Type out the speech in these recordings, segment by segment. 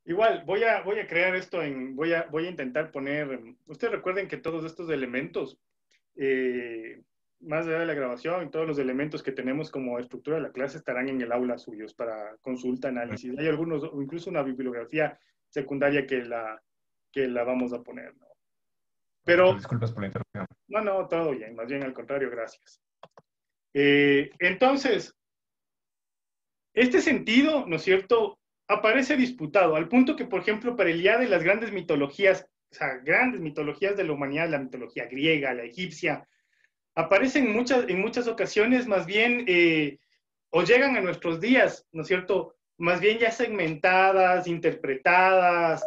Igual, voy a crear esto voy a intentar poner, ustedes recuerden que todos estos elementos, eh, más allá de la grabación y todos los elementos que tenemos como estructura de la clase estarán en el aula suyos para consulta, análisis. Hay algunos, o incluso una bibliografía secundaria que la vamos a poner, ¿no? Perfecto, Pero, disculpas por la interrupción. no, todo bien, más bien al contrario, gracias. Entonces, este sentido, ¿no es cierto?, aparece disputado, al punto que, por ejemplo, para el día de las grandes mitologías, o sea, grandes mitologías de la humanidad, la mitología griega, la egipcia, aparecen en muchas ocasiones más bien, o llegan a nuestros días, ¿no es cierto?, más bien ya segmentadas, interpretadas,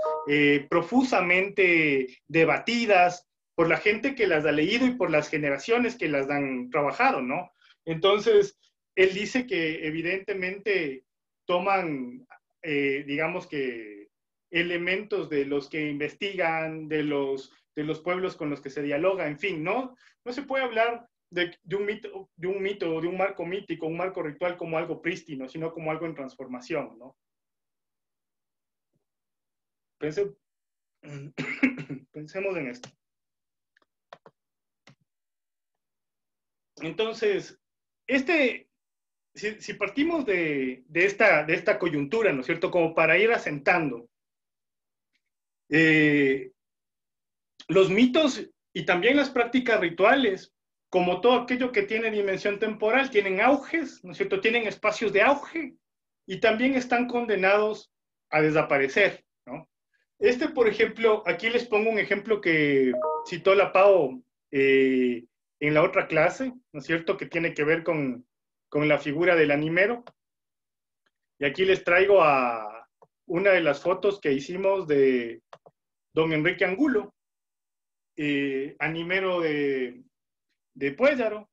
profusamente debatidas por la gente que las ha leído y por las generaciones que las han trabajado, ¿no? Entonces, él dice que evidentemente toman, digamos que, elementos de los que investigan, de los pueblos con los que se dialoga, en fin, ¿no? No se puede hablar de un mito, de un marco mítico, un marco ritual como algo prístino, sino como algo en transformación, ¿no? Pensemos en esto. Entonces, si partimos de esta coyuntura, ¿no es cierto?, como para ir asentando, los mitos y también las prácticas rituales, como todo aquello que tiene dimensión temporal, tienen auges, ¿no es cierto?, tienen espacios de auge y también están condenados a desaparecer, ¿no? Por ejemplo, aquí les pongo un ejemplo que citó la Pau en la otra clase, ¿no es cierto?, que tiene que ver con la figura del animero. Y aquí les traigo a una de las fotos que hicimos de don Enrique Angulo, animero de Puéllaro.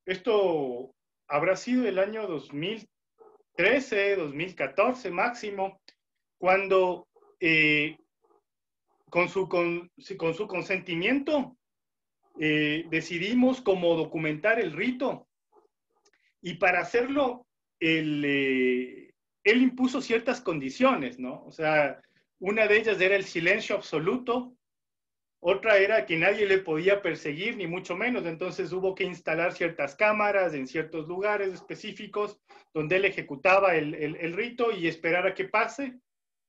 Esto habrá sido el año 2013, 2014 máximo, cuando con su consentimiento decidimos cómo documentar el rito, y para hacerlo él impuso ciertas condiciones, ¿no? O sea, una de ellas era el silencio absoluto. Otra era que nadie le podía perseguir, ni mucho menos. Entonces hubo que instalar ciertas cámaras en ciertos lugares específicos donde él ejecutaba el rito y esperar a que pase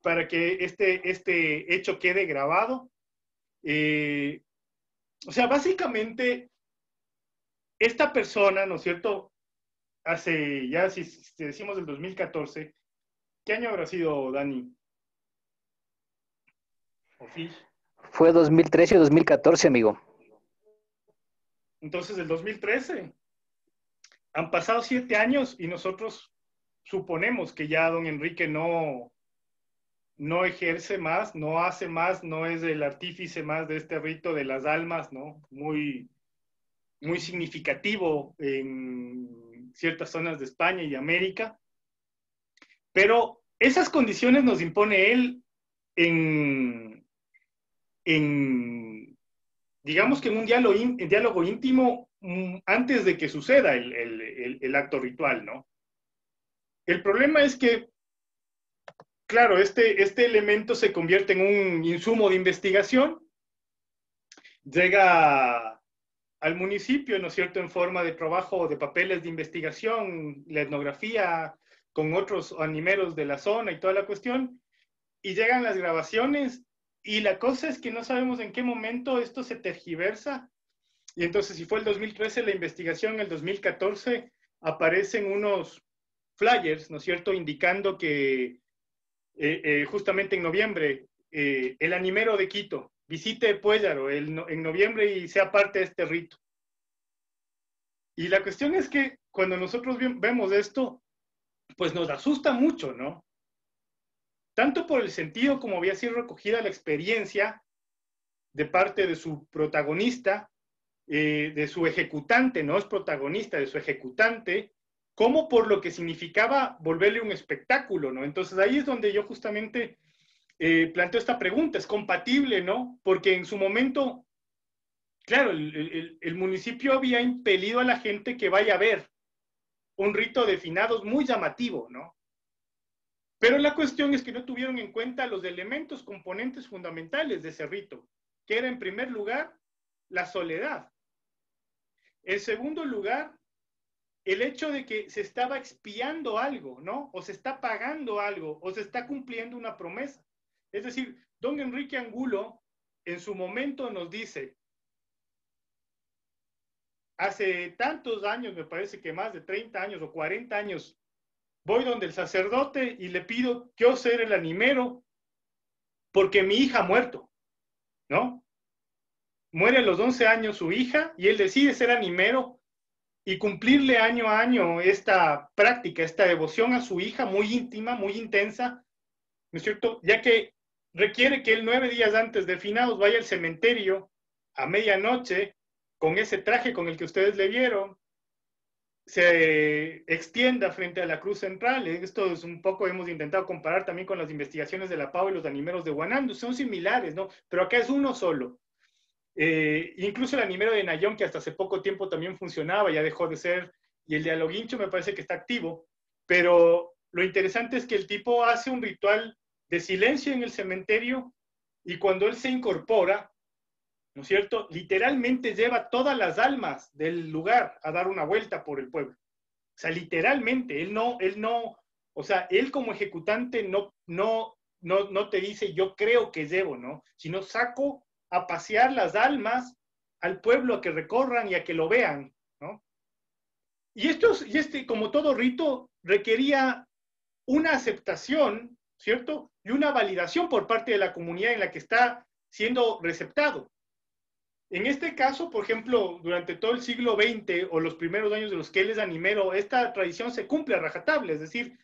para que este hecho quede grabado. O sea, básicamente, esta persona, ¿no es cierto?, hace ya, si decimos el 2014, ¿qué año habrá sido, Dani? ¿O Fish? Fue 2013 o 2014, amigo. Entonces, el 2013. Han pasado 7 años y nosotros suponemos que ya don Enrique no ejerce más, no hace más, no es el artífice más de este rito de las almas, ¿no? Muy, muy significativo en ciertas zonas de España y de América. Pero esas condiciones nos impone él digamos que en un diálogo íntimo, antes de que suceda el acto ritual, ¿no? El problema es que, claro, este elemento se convierte en un insumo de investigación, llega al municipio, ¿no es cierto?, en forma de trabajo de papeles de investigación, la etnografía, con otros animeros de la zona y toda la cuestión, y llegan las grabaciones, y la cosa es que no sabemos en qué momento esto se tergiversa, y entonces si fue el 2013 la investigación, en el 2014 aparecen unos flyers, ¿no es cierto?, indicando que justamente en noviembre, el animero de Quito visite Puéllaro en noviembre y sea parte de este rito. Y la cuestión es que cuando nosotros vemos esto, pues nos asusta mucho, ¿no? Tanto por el sentido como había sido recogida la experiencia de parte de su protagonista, de su ejecutante, no es protagonista, de su ejecutante, como por lo que significaba volverle un espectáculo, ¿no? Entonces ahí es donde yo justamente planteo esta pregunta, ¿es compatible, no? Porque en su momento, claro, el municipio había impelido a la gente que vaya a ver un rito de finados muy llamativo, ¿no? Pero la cuestión es que no tuvieron en cuenta los elementos, componentes fundamentales de ese rito, que era en primer lugar la soledad. En segundo lugar, el hecho de que se estaba expiando algo, ¿no? O se está pagando algo, o se está cumpliendo una promesa. Es decir, don Enrique Angulo en su momento nos dice, hace tantos años, me parece que más de 30 años o 40 años, voy donde el sacerdote y le pido que yo ser el animero porque mi hija ha muerto, ¿no? Muere a los 11 años su hija y él decide ser animero y cumplirle año a año esta práctica, esta devoción a su hija muy íntima, muy intensa, ¿no es cierto? Ya que requiere que él 9 días antes de finados vaya al cementerio a medianoche con ese traje con el que ustedes le vieron, se extienda frente a la cruz central. Esto es un poco, hemos intentado comparar también con las investigaciones de la PAO y los animeros de Guanando, son similares, ¿no? Pero acá es uno solo. Incluso el animero de Nayón, que hasta hace poco tiempo también funcionaba, ya dejó de ser, y el de Aloguincho me parece que está activo, pero lo interesante es que el tipo hace un ritual de silencio en el cementerio y cuando él se incorpora, ¿no es cierto? Literalmente lleva todas las almas del lugar a dar una vuelta por el pueblo. O sea, literalmente, él no, o sea, él como ejecutante no te dice yo creo que llevo, ¿no? Sino saco a pasear las almas al pueblo a que recorran y a que lo vean, ¿no? Y como todo rito, requería una aceptación, ¿cierto? Y una validación por parte de la comunidad en la que está siendo receptado. En este caso, por ejemplo, durante todo el siglo XX o los primeros años de los que él es animero, esta tradición se cumple a rajatabla, es decir,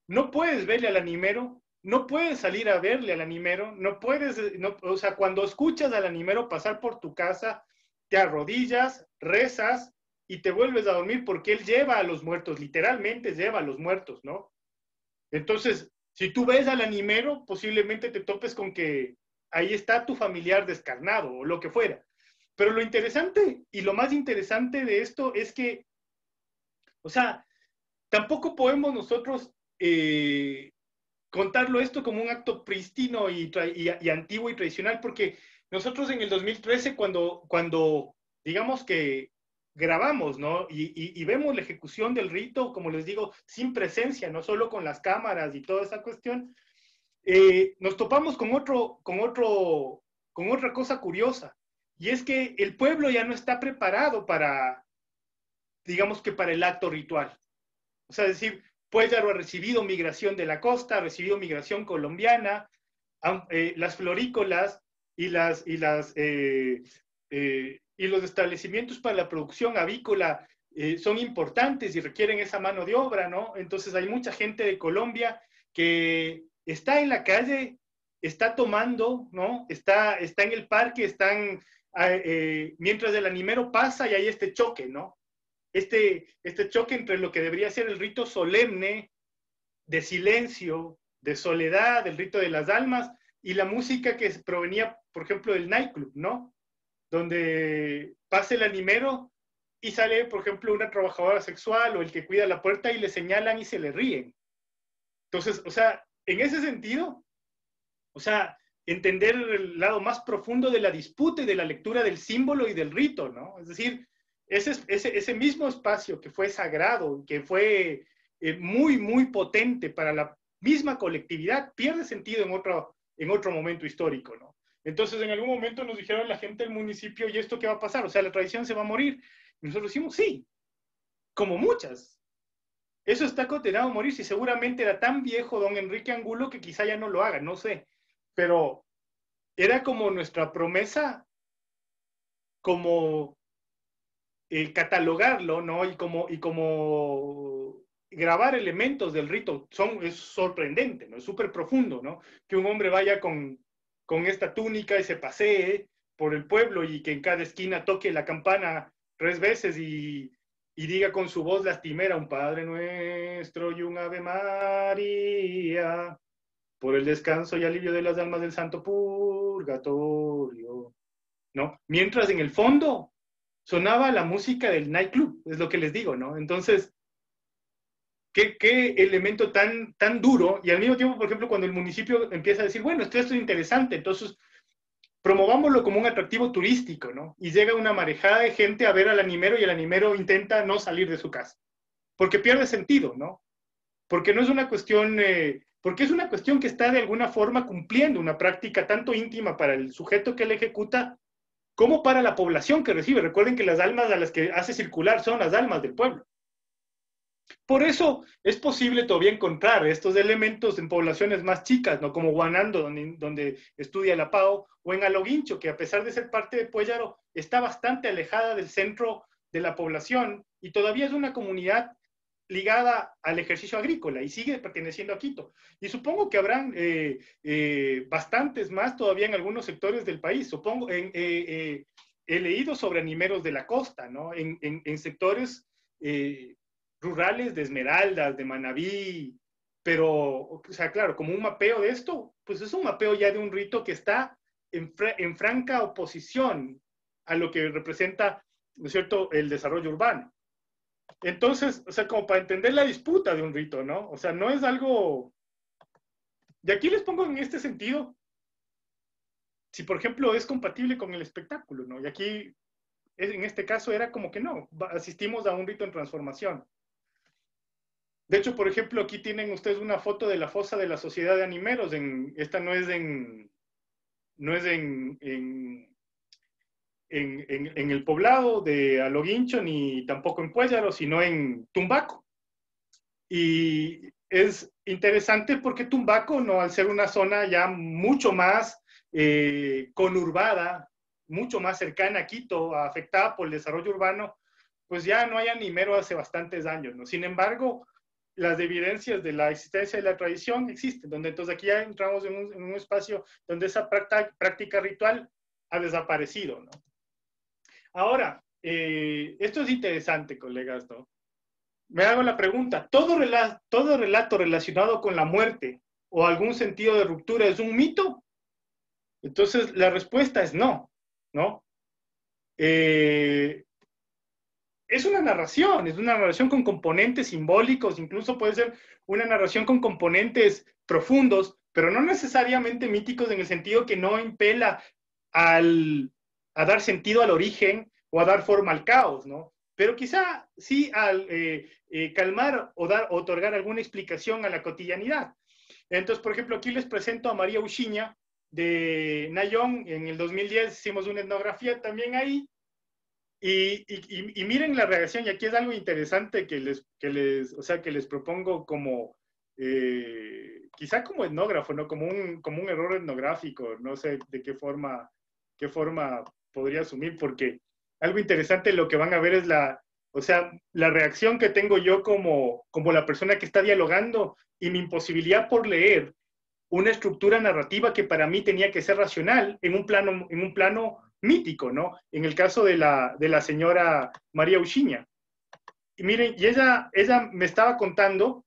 no puedes verle al animero, no puedes salir a verle al animero, no puedes, no, o sea, cuando escuchas al animero pasar por tu casa, te arrodillas, rezas y te vuelves a dormir porque él lleva a los muertos, literalmente lleva a los muertos, ¿no? Entonces, si tú ves al animero, posiblemente te topes con que ahí está tu familiar descarnado o lo que fuera. Pero lo interesante y lo más interesante de esto es que, o sea, tampoco podemos nosotros contarlo esto como un acto prístino y antiguo y tradicional, porque nosotros en el 2013, cuando digamos que grabamos, ¿no? Y vemos la ejecución del rito, como les digo, sin presencia, no solo con las cámaras y toda esa cuestión, nos topamos con otra cosa curiosa, y es que el pueblo ya no está preparado para, digamos que para el acto ritual. O sea, es decir, pues ya lo ha recibido migración de la costa, ha recibido migración colombiana, las florícolas y los establecimientos para la producción avícola son importantes y requieren esa mano de obra, ¿no? Entonces hay mucha gente de Colombia que está en la calle, está tomando, ¿no? Está en el parque, mientras el animero pasa y hay este choque, ¿no? Este choque entre lo que debería ser el rito solemne, de silencio, de soledad, el rito de las almas, y la música que provenía, por ejemplo, del nightclub, ¿no? Donde pasa el animero y sale, por ejemplo, una trabajadora sexual o el que cuida la puerta y le señalan y se le ríen. Entonces, o sea, en ese sentido, o sea, entender el lado más profundo de la disputa y de la lectura del símbolo y del rito, ¿no? Es decir, ese mismo espacio que fue sagrado, que fue muy, muy potente para la misma colectividad, pierde sentido en otro momento histórico, ¿no? Entonces, en algún momento nos dijeron la gente del municipio, ¿y esto qué va a pasar? O sea, la tradición se va a morir. Y nosotros decimos, sí, como muchas. Eso está condenado a morir, si seguramente era tan viejo don Enrique Angulo que quizá ya no lo haga, no sé. Pero era como nuestra promesa, como catalogarlo, ¿no? Y como grabar elementos del rito. Es sorprendente, ¿no? Es súper profundo, ¿no? Que un hombre vaya con esta túnica y se pasee por el pueblo y que en cada esquina toque la campana 3 veces y diga con su voz lastimera un Padre Nuestro y un Ave María por el descanso y alivio de las almas del santo purgatorio, ¿no? Mientras en el fondo sonaba la música del nightclub, es lo que les digo, ¿no? Entonces, qué elemento tan duro, y al mismo tiempo, por ejemplo, cuando el municipio empieza a decir, bueno, esto es interesante, entonces promovámoslo como un atractivo turístico, ¿no? Y llega una marejada de gente a ver al animero y el animero intenta no salir de su casa, porque pierde sentido, ¿no? Porque no es una cuestión, porque es una cuestión que está de alguna forma cumpliendo una práctica tanto íntima para el sujeto que la ejecuta, como para la población que recibe. Recuerden que las almas a las que hace circular son las almas del pueblo. Por eso es posible todavía encontrar estos elementos en poblaciones más chicas, ¿no? Como Guanando, donde estudia la PAO, o en Aloguincho, que a pesar de ser parte de Puellaro, está bastante alejada del centro de la población y todavía es una comunidad ligada al ejercicio agrícola y sigue perteneciendo a Quito. Y supongo que habrán bastantes más todavía en algunos sectores del país. Supongo, he leído sobre animeros de la costa, ¿no? En sectores rurales de Esmeraldas, de Manabí, pero, o sea, claro, como un mapeo de esto, pues es un mapeo ya de un rito que está en franca oposición a lo que representa, ¿no es cierto?, el desarrollo urbano. Entonces, o sea, como para entender la disputa de un rito, ¿no? O sea, no es algo... Y aquí les pongo en este sentido, si por ejemplo es compatible con el espectáculo, ¿no? Y aquí, en este caso, era como que no, asistimos a un rito en transformación. De hecho, por ejemplo, aquí tienen ustedes una foto de la fosa de la Sociedad de Animeros. Esta no es en el poblado de Aloguincho, ni tampoco en Puellaro, sino en Tumbaco. Y es interesante porque Tumbaco, ¿no? Al ser una zona ya mucho más conurbada, mucho más cercana a Quito, afectada por el desarrollo urbano, pues ya no hay animero hace bastantes años, ¿no? Sin embargo, las evidencias de la existencia de la tradición existen, donde entonces aquí ya entramos en un espacio donde esa práctica ritual ha desaparecido, ¿no? Ahora, esto es interesante, colegas, ¿no? Me hago la pregunta, ¿todo relato relacionado con la muerte o algún sentido de ruptura es un mito? Entonces, la respuesta es no, ¿no? Es una narración con componentes simbólicos, incluso puede ser una narración con componentes profundos, pero no necesariamente míticos en el sentido que no impela a dar sentido al origen o a dar forma al caos, ¿no? Pero quizá sí al calmar o otorgar alguna explicación a la cotidianidad. Entonces, por ejemplo, aquí les presento a María Uchiña de Nayón. En el 2010 hicimos una etnografía también ahí. Y miren la reacción, y aquí es algo interesante o sea, que les propongo como, quizá como etnógrafo, ¿no? Como un error etnográfico, no sé de qué forma podría asumir, porque algo interesante lo que van a ver es o sea, la reacción que tengo yo como la persona que está dialogando y mi imposibilidad por leer una estructura narrativa que para mí tenía que ser racional en un plano mítico, ¿no? En el caso de la señora María Uchiña. Y miren, y ella me estaba contando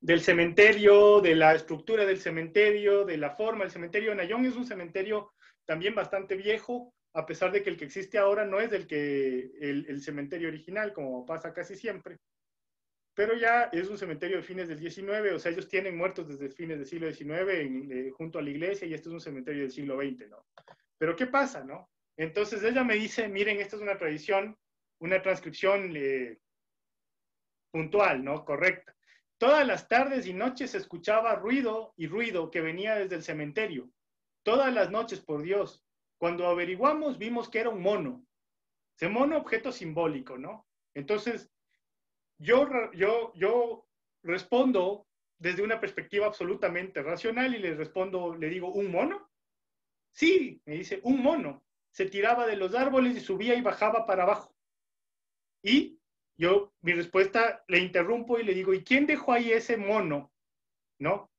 del cementerio, de la estructura del cementerio, de la forma del cementerio. Nayón es un cementerio también bastante viejo, a pesar de que el que existe ahora no es el cementerio original, como pasa casi siempre. Pero ya es un cementerio de fines del 19, o sea, ellos tienen muertos desde fines del siglo XIX junto a la iglesia, y este es un cementerio del siglo XX, ¿no? Pero ¿qué pasa, no? Entonces ella me dice, miren, esta es una tradición, una transcripción puntual, ¿no? Correcta. Todas las tardes y noches se escuchaba ruido y ruido que venía desde el cementerio. Todas las noches, por Dios. Cuando averiguamos, vimos que era un mono. Ese mono, objeto simbólico, ¿no? Entonces, yo respondo desde una perspectiva absolutamente racional y le respondo, le digo, ¿un mono? Sí, me dice, un mono. Se tiraba de los árboles y subía y bajaba para abajo. Y mi respuesta, le interrumpo y le digo, ¿y quién dejó ahí ese mono? ¿No?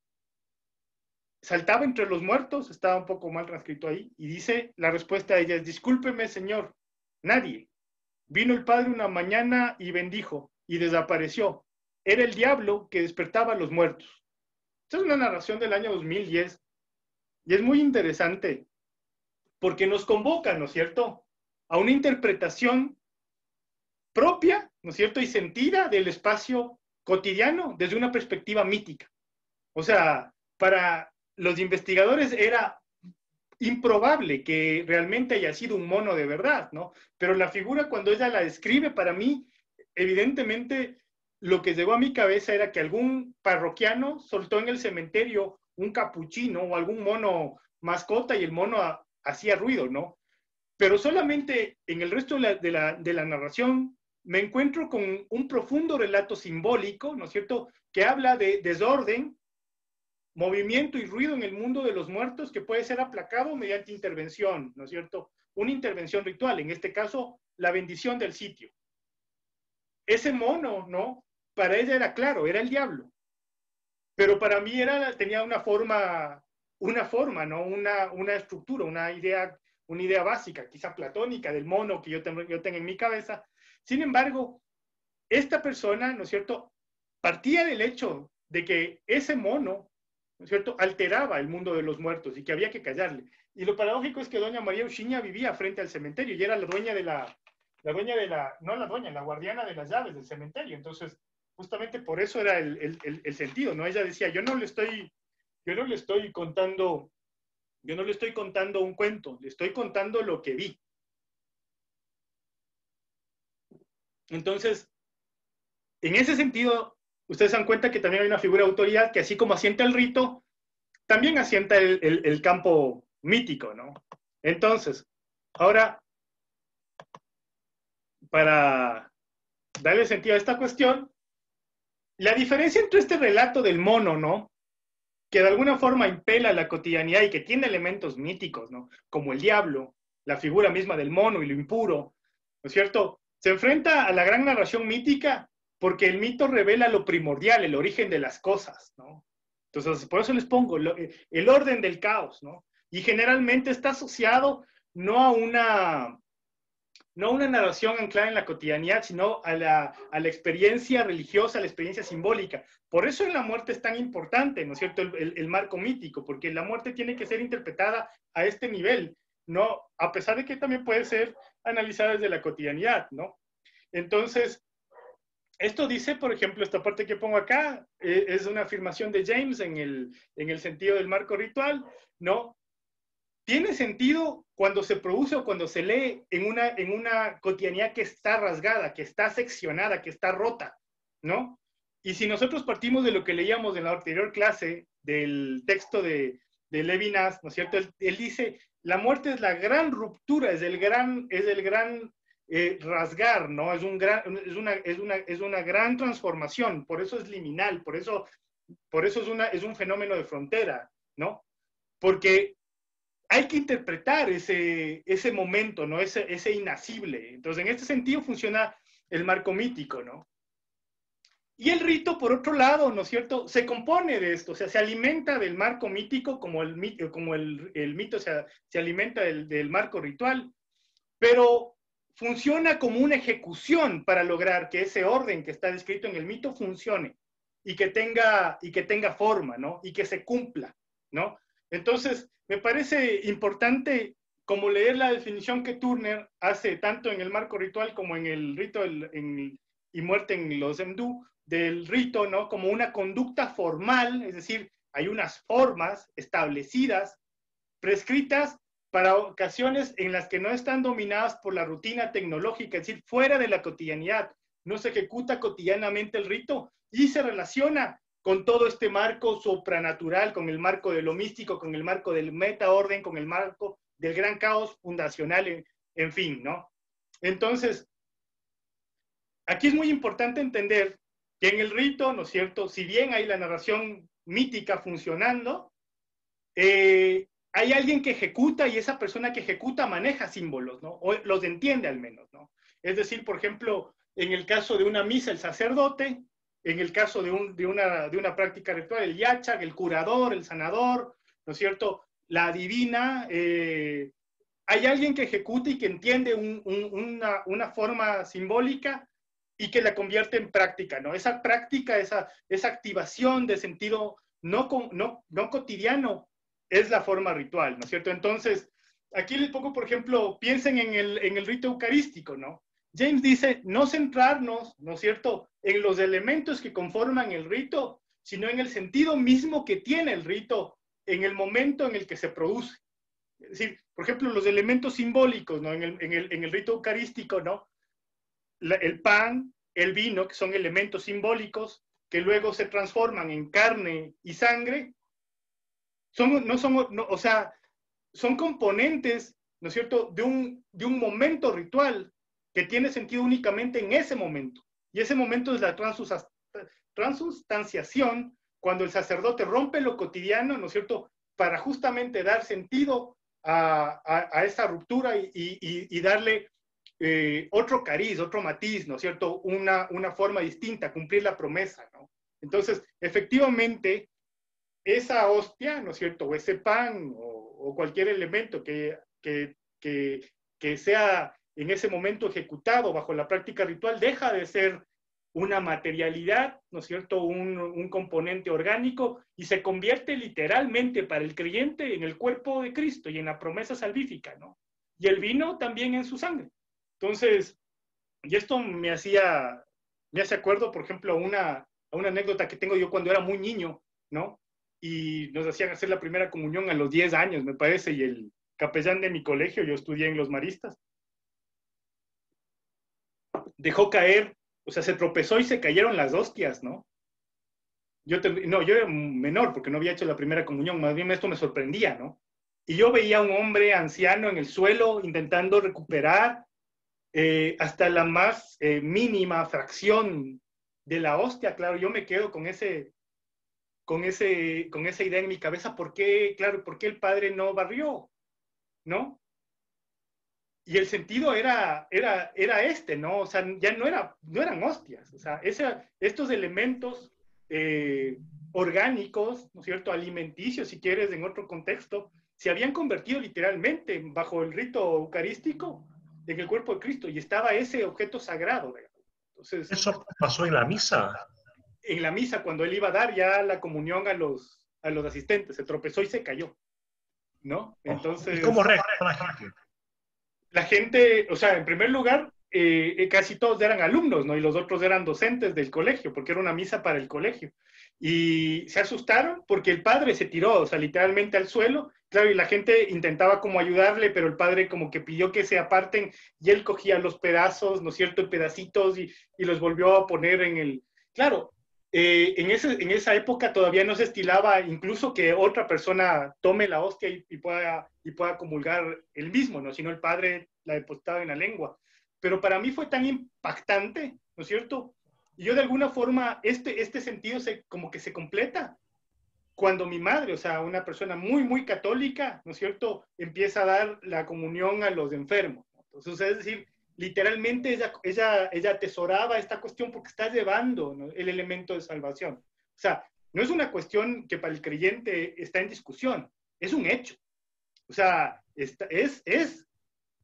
Saltaba entre los muertos, estaba un poco mal transcrito ahí, y dice, la respuesta de ella es, discúlpeme, señor, nadie. Vino el padre una mañana y bendijo, y desapareció. Era el diablo que despertaba a los muertos. Esta es una narración del año 2010, y es muy interesante, porque nos convoca, ¿no es cierto?, a una interpretación propia, ¿no es cierto?, y sentida del espacio cotidiano desde una perspectiva mítica. O sea, para los investigadores era improbable que realmente haya sido un mono de verdad, ¿no? Pero la figura, cuando ella la describe, para mí, evidentemente, lo que llegó a mi cabeza era que algún parroquiano soltó en el cementerio un capuchino o algún mono mascota y el mono hacía ruido, ¿no? Pero solamente en el resto de la narración me encuentro con un profundo relato simbólico, ¿no es cierto?, que habla de desorden, movimiento y ruido en el mundo de los muertos que puede ser aplacado mediante intervención, ¿no es cierto? Una intervención ritual, en este caso, la bendición del sitio. Ese mono, ¿no? Para ella era claro, era el diablo. Pero para mí tenía una forma, ¿no? Una estructura, una idea básica, quizá platónica del mono que yo tengo en mi cabeza. Sin embargo, esta persona, ¿no es cierto?, partía del hecho de que ese mono, ¿no es cierto?, alteraba el mundo de los muertos y que había que callarle. Y lo paradójico es que doña María Uchiña vivía frente al cementerio y era la dueña la guardiana de las llaves del cementerio. Entonces, justamente por eso era el sentido, ¿no? Ella decía, yo no le estoy contando un cuento, le estoy contando lo que vi. Entonces, en ese sentido, ustedes se dan cuenta que también hay una figura de autoridad que, así como asienta el rito, también asienta el campo mítico, ¿no? Entonces, ahora, para darle sentido a esta cuestión, la diferencia entre este relato del mono, ¿no?, que de alguna forma impela la cotidianidad y que tiene elementos míticos, ¿no?, como el diablo, la figura misma del mono y lo impuro, ¿no es cierto?, se enfrenta a la gran narración mítica porque el mito revela lo primordial, el origen de las cosas, ¿no? Entonces, por eso les pongo el orden del caos, ¿no? Y generalmente está asociado no a una narración anclada en la cotidianidad, sino a la experiencia religiosa, a la experiencia simbólica. Por eso en la muerte es tan importante, ¿no es cierto?, el marco mítico, porque la muerte tiene que ser interpretada a este nivel, ¿no?, a pesar de que también puede ser analizada desde la cotidianidad, ¿no? Entonces, esto dice, por ejemplo, esta parte que pongo acá, es una afirmación de James en el sentido del marco ritual, ¿no? Tiene sentido cuando se produce o cuando se lee en una cotidianidad que está rasgada, que está seccionada, que está rota, ¿no? Y si nosotros partimos de lo que leíamos en la anterior clase, del texto de Levinas, ¿no es cierto? Él dice, la muerte es la gran ruptura, es el gran rasgar, ¿no? Es una gran transformación, por eso es liminal, por eso es un fenómeno de frontera, ¿no? Porque hay que interpretar ese momento, ¿no? Ese inasible. Entonces, en este sentido funciona el marco mítico, ¿no? Y el rito, por otro lado, ¿no es cierto?, se compone de esto, o sea, se alimenta del marco mítico como el mito se alimenta del marco ritual, pero funciona como una ejecución para lograr que ese orden que está descrito en el mito funcione y que tenga forma, ¿no? Y que se cumpla, ¿no? Entonces, me parece importante como leer la definición que Turner hace tanto en el marco ritual como en el rito y muerte en los Emdú, del rito, ¿no?, como una conducta formal, es decir, hay unas formas establecidas, prescritas para ocasiones en las que no están dominadas por la rutina tecnológica, es decir, fuera de la cotidianidad. No se ejecuta cotidianamente el rito y se relaciona con todo este marco supranatural, con el marco de lo místico, con el marco del metaorden, con el marco del gran caos fundacional, en fin, ¿no? Entonces, aquí es muy importante entender que en el rito, ¿no es cierto?, si bien hay la narración mítica funcionando, hay alguien que ejecuta y esa persona que ejecuta maneja símbolos, ¿no? O los entiende al menos, ¿no? Es decir, por ejemplo, en el caso de una misa, el sacerdote; en el caso de una práctica ritual, el yachak, el curador, el sanador, ¿no es cierto?, la adivina. Hay alguien que ejecuta y que entiende una forma simbólica y que la convierte en práctica, ¿no? Esa práctica, esa activación de sentido no cotidiano, es la forma ritual, ¿no es cierto? Entonces, aquí les pongo, por ejemplo, piensen en el rito eucarístico, ¿no? James dice no centrarnos, ¿no es cierto?, en los elementos que conforman el rito, sino en el sentido mismo que tiene el rito en el momento en el que se produce. Es decir, por ejemplo, los elementos simbólicos, ¿no?, en el rito eucarístico, ¿no?, el pan, el vino, que son elementos simbólicos, que luego se transforman en carne y sangre, o sea, son componentes, ¿no es cierto?, de un momento ritual que tiene sentido únicamente en ese momento. Y ese momento es la transustanciación, cuando el sacerdote rompe lo cotidiano, ¿no es cierto?, para justamente dar sentido a esa ruptura y darle otro cariz, otro matiz, ¿no es cierto?, una forma distinta, cumplir la promesa, ¿no? Entonces, efectivamente, esa hostia, ¿no es cierto?, o ese pan, o cualquier elemento que sea en ese momento ejecutado bajo la práctica ritual, deja de ser una materialidad, ¿no es cierto?, un componente orgánico, y se convierte literalmente para el creyente en el cuerpo de Cristo y en la promesa salvífica, ¿no? Y el vino también en su sangre. Entonces, y esto me hace acuerdo, por ejemplo, a una anécdota que tengo yo cuando era muy niño, ¿no? Y nos hacían hacer la primera comunión a los 10 años, me parece, y el capellán de mi colegio, yo estudié en los Maristas, dejó caer, o sea, se tropezó y se cayeron las hostias, ¿no? Yo era menor porque no había hecho la primera comunión, más bien esto me sorprendía, ¿no? Y yo veía a un hombre anciano en el suelo intentando recuperar hasta la más mínima fracción de la hostia. Claro, yo me quedo con esa idea en mi cabeza. ¿Por qué el padre no barrió? ¿No? Y el sentido era este, ¿no? O sea, ya no eran hostias. O sea, estos elementos orgánicos, ¿no es cierto?, alimenticios, si quieres, en otro contexto, se habían convertido literalmente bajo el rito eucarístico en el cuerpo de Cristo, y estaba ese objeto sagrado. Entonces, ¿eso pasó en la misa? En la misa, cuando él iba a dar ya la comunión a los asistentes, se tropezó y se cayó, ¿no? Entonces, ¿y cómo reaccionó la gente? La gente, o sea, en primer lugar, casi todos eran alumnos, ¿no? Y los otros eran docentes del colegio, porque era una misa para el colegio. Y se asustaron porque el padre se tiró, o sea, literalmente al suelo. Claro, y la gente intentaba como ayudarle, pero el padre como que pidió que se aparten, y él cogía los pedazos, ¿no es cierto?, pedacitos, y los volvió a poner en el... Claro, en esa época todavía no se estilaba incluso que otra persona tome la hostia y pueda comulgar él mismo, ¿no? Sino el padre la depositaba en la lengua. Pero para mí fue tan impactante, ¿no es cierto? Y yo de alguna forma, este sentido como que se completa cuando mi madre, o sea, una persona muy, muy católica, ¿no es cierto?, empieza a dar la comunión a los enfermos. Entonces, es decir, literalmente ella atesoraba esta cuestión porque está llevando, ¿no?, el elemento de salvación. O sea, no es una cuestión que para el creyente está en discusión, es un hecho. O sea, es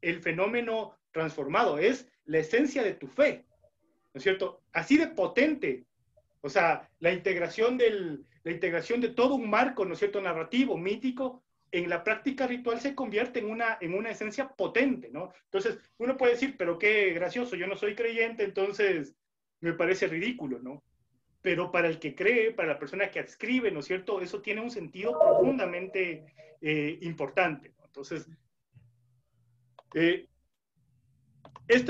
el fenómeno transformado, es la esencia de tu fe, ¿no es cierto? Así de potente. O sea, la integración de todo un marco, ¿no es cierto?, narrativo, mítico, en la práctica ritual se convierte en una esencia potente, ¿no? Entonces, uno puede decir, pero qué gracioso, yo no soy creyente, entonces me parece ridículo, ¿no? Pero para el que cree, para la persona que adscribe, ¿no es cierto?, eso tiene un sentido profundamente importante, ¿no? Entonces,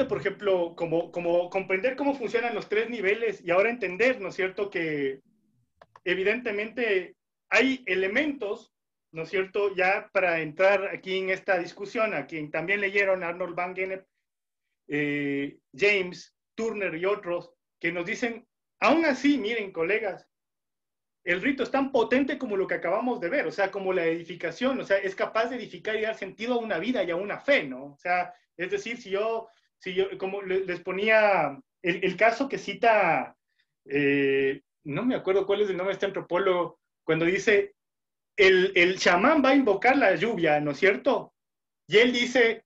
por ejemplo, como comprender cómo funcionan los tres niveles y ahora entender, ¿no es cierto?, que evidentemente hay elementos, ¿no es cierto?, ya para entrar aquí en esta discusión, a quien también leyeron Arnold van Gennep, James, Turner y otros, que nos dicen, aún así, miren, colegas, el rito es tan potente como lo que acabamos de ver, o sea, como la edificación, o sea, es capaz de edificar y dar sentido a una vida y a una fe, ¿no? O sea, es decir, si yo como les ponía el caso que cita, no me acuerdo cuál es el nombre de este antropólogo, cuando dice, el chamán va a invocar la lluvia, ¿no es cierto? Y él dice,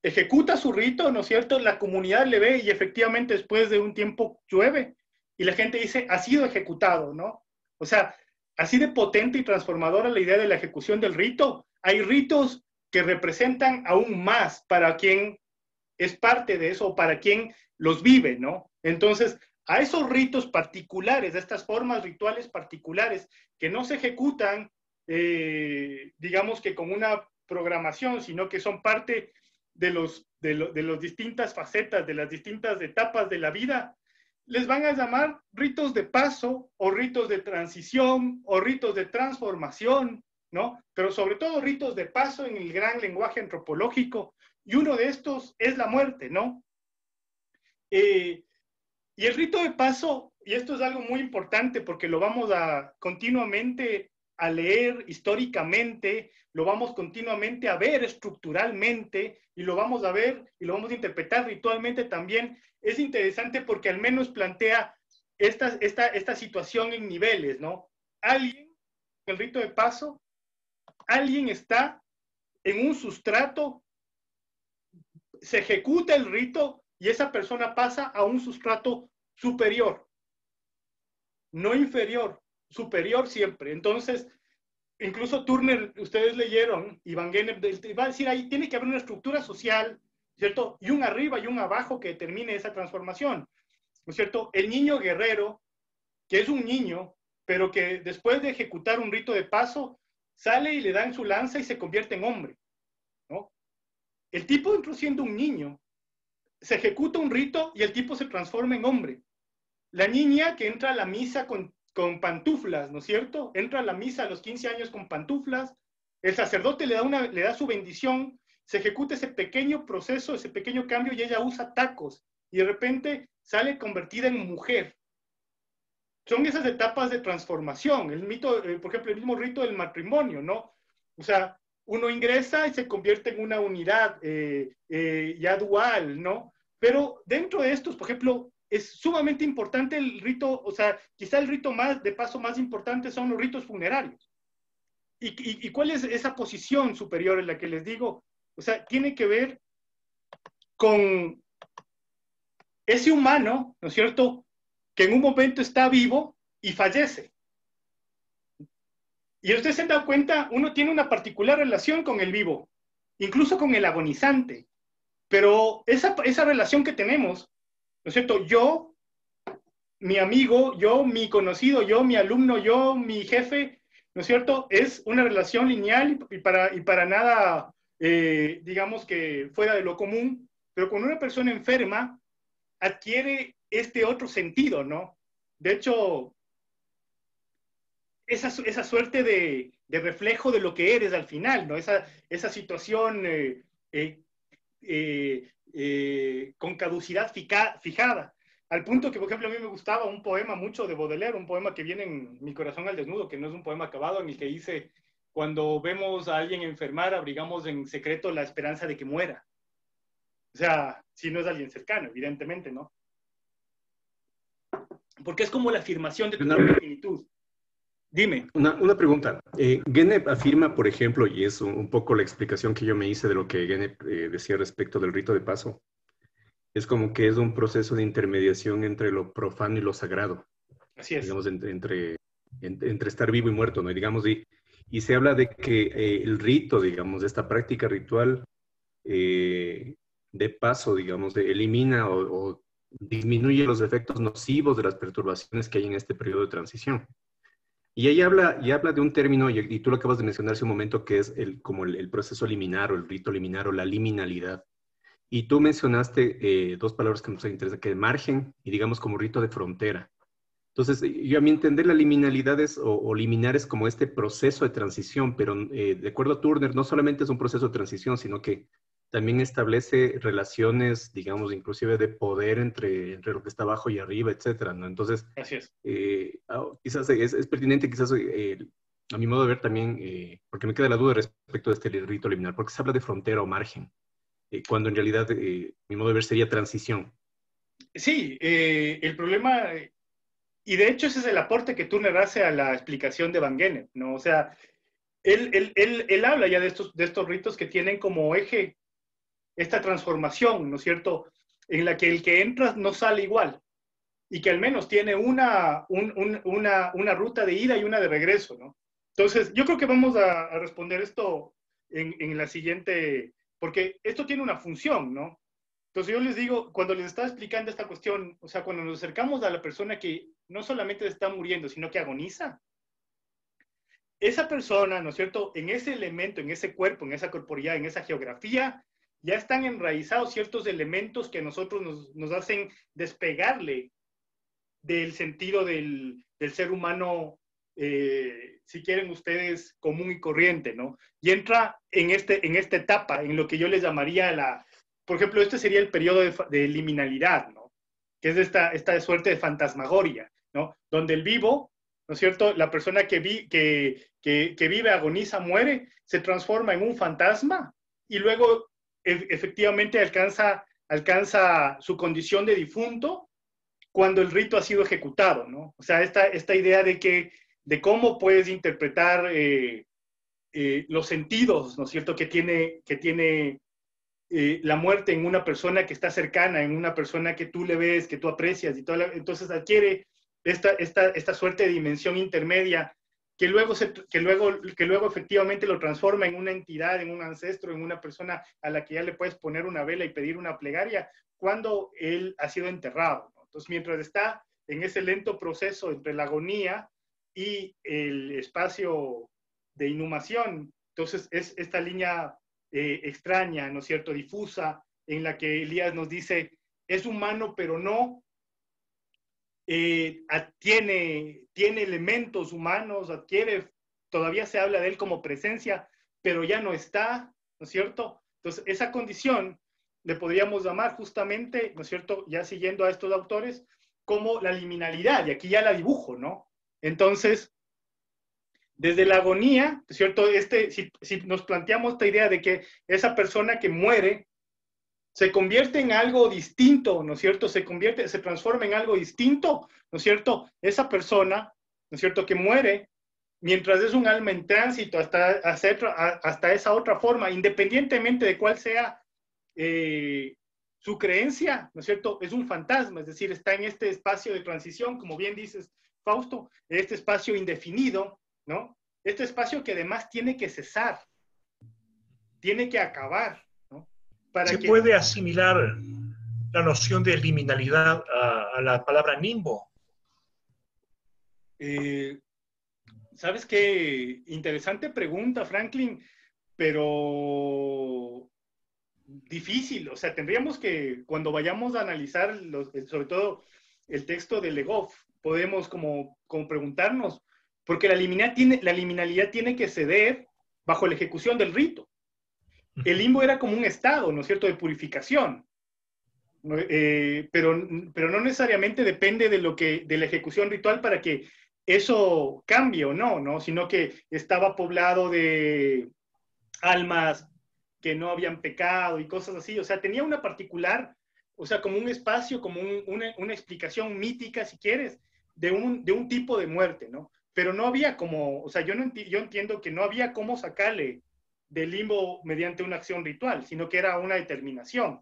ejecuta su rito, ¿no es cierto? La comunidad le ve y efectivamente después de un tiempo llueve y la gente dice, ha sido ejecutado, ¿no? O sea, así de potente y transformadora la idea de la ejecución del rito. Hay ritos que representan aún más para quien es parte de eso, o para quien los vive, ¿no? Entonces, a esos ritos particulares, a estas formas rituales particulares que no se ejecutan, digamos que con una programación, sino que son parte de las distintas facetas, de las distintas etapas de la vida, les van a llamar ritos de paso, o ritos de transición, o ritos de transformación, ¿no? Pero sobre todo ritos de paso en el gran lenguaje antropológico, y uno de estos es la muerte, ¿no? Y el rito de paso, y esto es algo muy importante porque lo vamos a continuamente a leer históricamente, lo vamos continuamente a ver estructuralmente, y lo vamos a ver y lo vamos a interpretar ritualmente también. Es interesante porque al menos plantea esta situación en niveles, ¿no? Alguien, el rito de paso, alguien está en un sustrato, se ejecuta el rito y esa persona pasa a un sustrato superior, no inferior, superior siempre. Entonces, incluso Turner, ustedes leyeron, y Van Gennep va a decir, ahí tiene que haber una estructura social, ¿cierto? Y un arriba y un abajo que determine esa transformación, ¿no es cierto? El niño guerrero, que es un niño, pero que después de ejecutar un rito de paso, sale y le dan su lanza y se convierte en hombre, ¿no? El tipo entró siendo un niño, se ejecuta un rito y el tipo se transforma en hombre. La niña que entra a la misa con pantuflas, ¿no es cierto? Entra a la misa a los 15 años con pantuflas, el sacerdote le da su bendición, se ejecuta ese pequeño proceso, ese pequeño cambio, y ella usa tacos, y de repente sale convertida en mujer. Son esas etapas de transformación. El mito, por ejemplo, el mismo rito del matrimonio, ¿no? O sea, uno ingresa y se convierte en una unidad ya dual, ¿no? Pero dentro de estos, por ejemplo, es sumamente importante el rito, o sea, quizá el rito más de paso más importante son los ritos funerarios. ¿Y cuál es esa posición superior en la que les digo? O sea, tiene que ver con ese humano, ¿no es cierto?, que en un momento está vivo y fallece. Y ustedes se han dado cuenta, uno tiene una particular relación con el vivo, incluso con el agonizante. Pero esa relación que tenemos, ¿no es cierto? Yo, mi amigo, yo, mi conocido, yo, mi alumno, yo, mi jefe, ¿no es cierto? Es una relación lineal y para nada, digamos que fuera de lo común. Pero cuando una persona enferma, adquiere este otro sentido, ¿no? De hecho, esa suerte de reflejo de lo que eres al final, ¿no? Esa situación con caducidad fijada. Al punto que, por ejemplo, a mí me gustaba un poema mucho de Baudelaire, un poema que viene en Mi corazón al desnudo, que no es un poema acabado, en el que dice, cuando vemos a alguien enfermar, abrigamos en secreto la esperanza de que muera. O sea, si no es alguien cercano, evidentemente, ¿no? Porque es como la afirmación de tu propia finitud. Dime. Una pregunta. Gennep afirma, por ejemplo, y es un poco la explicación que yo me hice de lo que Gennep decía respecto del rito de paso, es como que es un proceso de intermediación entre lo profano y lo sagrado. Así es. Digamos, entre estar vivo y muerto, ¿no? Y, digamos, y se habla de que el rito, digamos, de esta práctica ritual de paso, digamos, elimina o disminuye los efectos nocivos de las perturbaciones que hay en este periodo de transición. Y ahí habla de un término, y tú lo acabas de mencionar hace un momento, que es como el proceso liminar, o el rito liminar, o la liminalidad. Y tú mencionaste dos palabras que nos interesan, que es margen y, digamos, como rito de frontera. Entonces, yo a mi entender, la liminalidad o liminar es como este proceso de transición, pero de acuerdo a Turner, no solamente es un proceso de transición, sino que también establece relaciones, digamos, inclusive de poder entre lo que está abajo y arriba, etcétera, ¿no? Entonces, así es. Quizás es pertinente, quizás a mi modo de ver también, porque me queda la duda respecto de este rito liminar, porque se habla de frontera o margen, cuando en realidad mi modo de ver sería transición. Sí, el problema, y de hecho ese es el aporte que Turner hace a la explicación de Van Gennep, ¿no? O sea, él habla ya de estos ritos que tienen como eje esta transformación, ¿no es cierto?, en la que el que entra no sale igual, y que al menos tiene una ruta de ida y una de regreso, ¿no? Entonces, yo creo que vamos a responder esto en la siguiente, porque esto tiene una función, ¿no? Entonces yo les digo, cuando les estaba explicando esta cuestión, o sea, cuando nos acercamos a la persona que no solamente está muriendo, sino que agoniza, esa persona, ¿no es cierto?, en ese elemento, en ese cuerpo, en esa corporeidad, en esa geografía, ya están enraizados ciertos elementos que a nosotros nos hacen despegarle del sentido del ser humano, si quieren ustedes, común y corriente, ¿no? Y entra en esta etapa, en lo que yo les llamaría por ejemplo, este sería el periodo de liminalidad, ¿no? Que es esta suerte de fantasmagoria, ¿no? Donde el vivo, ¿no es cierto? La persona que vive, agoniza, muere, se transforma en un fantasma y luego efectivamente alcanza su condición de difunto cuando el rito ha sido ejecutado, ¿no? O sea, esta idea de cómo puedes interpretar los sentidos, ¿no es cierto?, que tiene la muerte en una persona que está cercana, en una persona que tú le ves, que tú aprecias, entonces adquiere esta suerte de dimensión intermedia que luego efectivamente lo transforma en una entidad, en un ancestro, en una persona a la que ya le puedes poner una vela y pedir una plegaria cuando él ha sido enterrado, ¿no? Entonces, mientras está en ese lento proceso entre la agonía y el espacio de inhumación, entonces es esta línea extraña, ¿no es cierto?, difusa, en la que Elías nos dice, es humano, pero no, tiene elementos humanos, todavía se habla de él como presencia, pero ya no está, ¿no es cierto? Entonces, esa condición le podríamos llamar justamente, ¿no es cierto?, ya siguiendo a estos autores, como la liminalidad, y aquí ya la dibujo, ¿no? Entonces, desde la agonía, ¿no es cierto?, si nos planteamos esta idea de que esa persona que muere se convierte en algo distinto, ¿no es cierto?, se transforma en algo distinto, ¿no es cierto?, esa persona, ¿no es cierto?, que muere, mientras es un alma en tránsito hasta esa otra forma, independientemente de cuál sea su creencia, ¿no es cierto?, es un fantasma, es decir, está en este espacio de transición, como bien dices, Fausto, este espacio indefinido, ¿no? Este espacio que además tiene que cesar, tiene que acabar, ¿no? ¿Se puede asimilar la noción de liminalidad a la palabra nimbo? ¿Sabes qué? Interesante pregunta, Franklin, pero difícil. O sea, tendríamos que, cuando vayamos a analizar, sobre todo el texto de Legoff, podemos como preguntarnos, porque la liminalidad tiene que ceder bajo la ejecución del rito. El limbo era como un estado, ¿no es cierto?, de purificación. Pero no necesariamente depende de la ejecución ritual para que eso cambie o no, ¿no? Sino que estaba poblado de almas que no habían pecado y cosas así. O sea, tenía una particular, o sea, como un espacio, como una explicación mítica, si quieres, de un tipo de muerte, ¿no? Pero no había como, o sea, yo entiendo que no había cómo sacarle del limbo mediante una acción ritual, sino que era una determinación.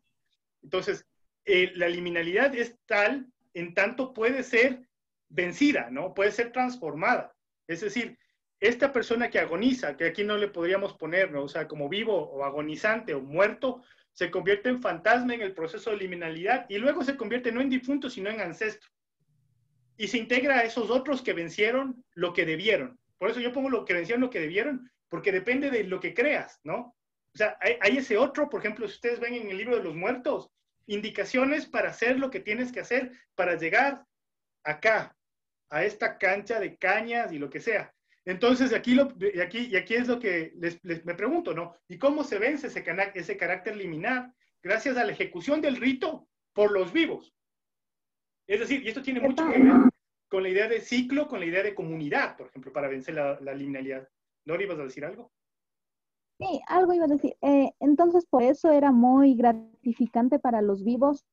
Entonces, la liminalidad es tal en tanto puede ser vencida, ¿no? Puede ser transformada. Es decir, esta persona que agoniza, que aquí no le podríamos poner, ¿no?, o sea, como vivo o agonizante o muerto, se convierte en fantasma en el proceso de liminalidad y luego se convierte no en difunto, sino en ancestro. Y se integra a esos otros que vencieron lo que debieron. Por eso yo pongo lo que vencieron lo que debieron, porque depende de lo que creas, ¿no? O sea, hay ese otro, por ejemplo, si ustedes ven en el libro de los muertos, indicaciones para hacer lo que tienes que hacer para llegar acá, a esta cancha de cañas y lo que sea. Entonces, aquí es lo que me pregunto, ¿no? ¿Y cómo se vence ese carácter liminar? Gracias a la ejecución del rito por los vivos. Es decir, y esto tiene mucho que ver con la idea de ciclo, con la idea de comunidad, por ejemplo, para vencer la liminalidad. ¿Lori, ibas a decir algo? Sí, algo iba a decir. Entonces, por eso era muy gratificante para los vivos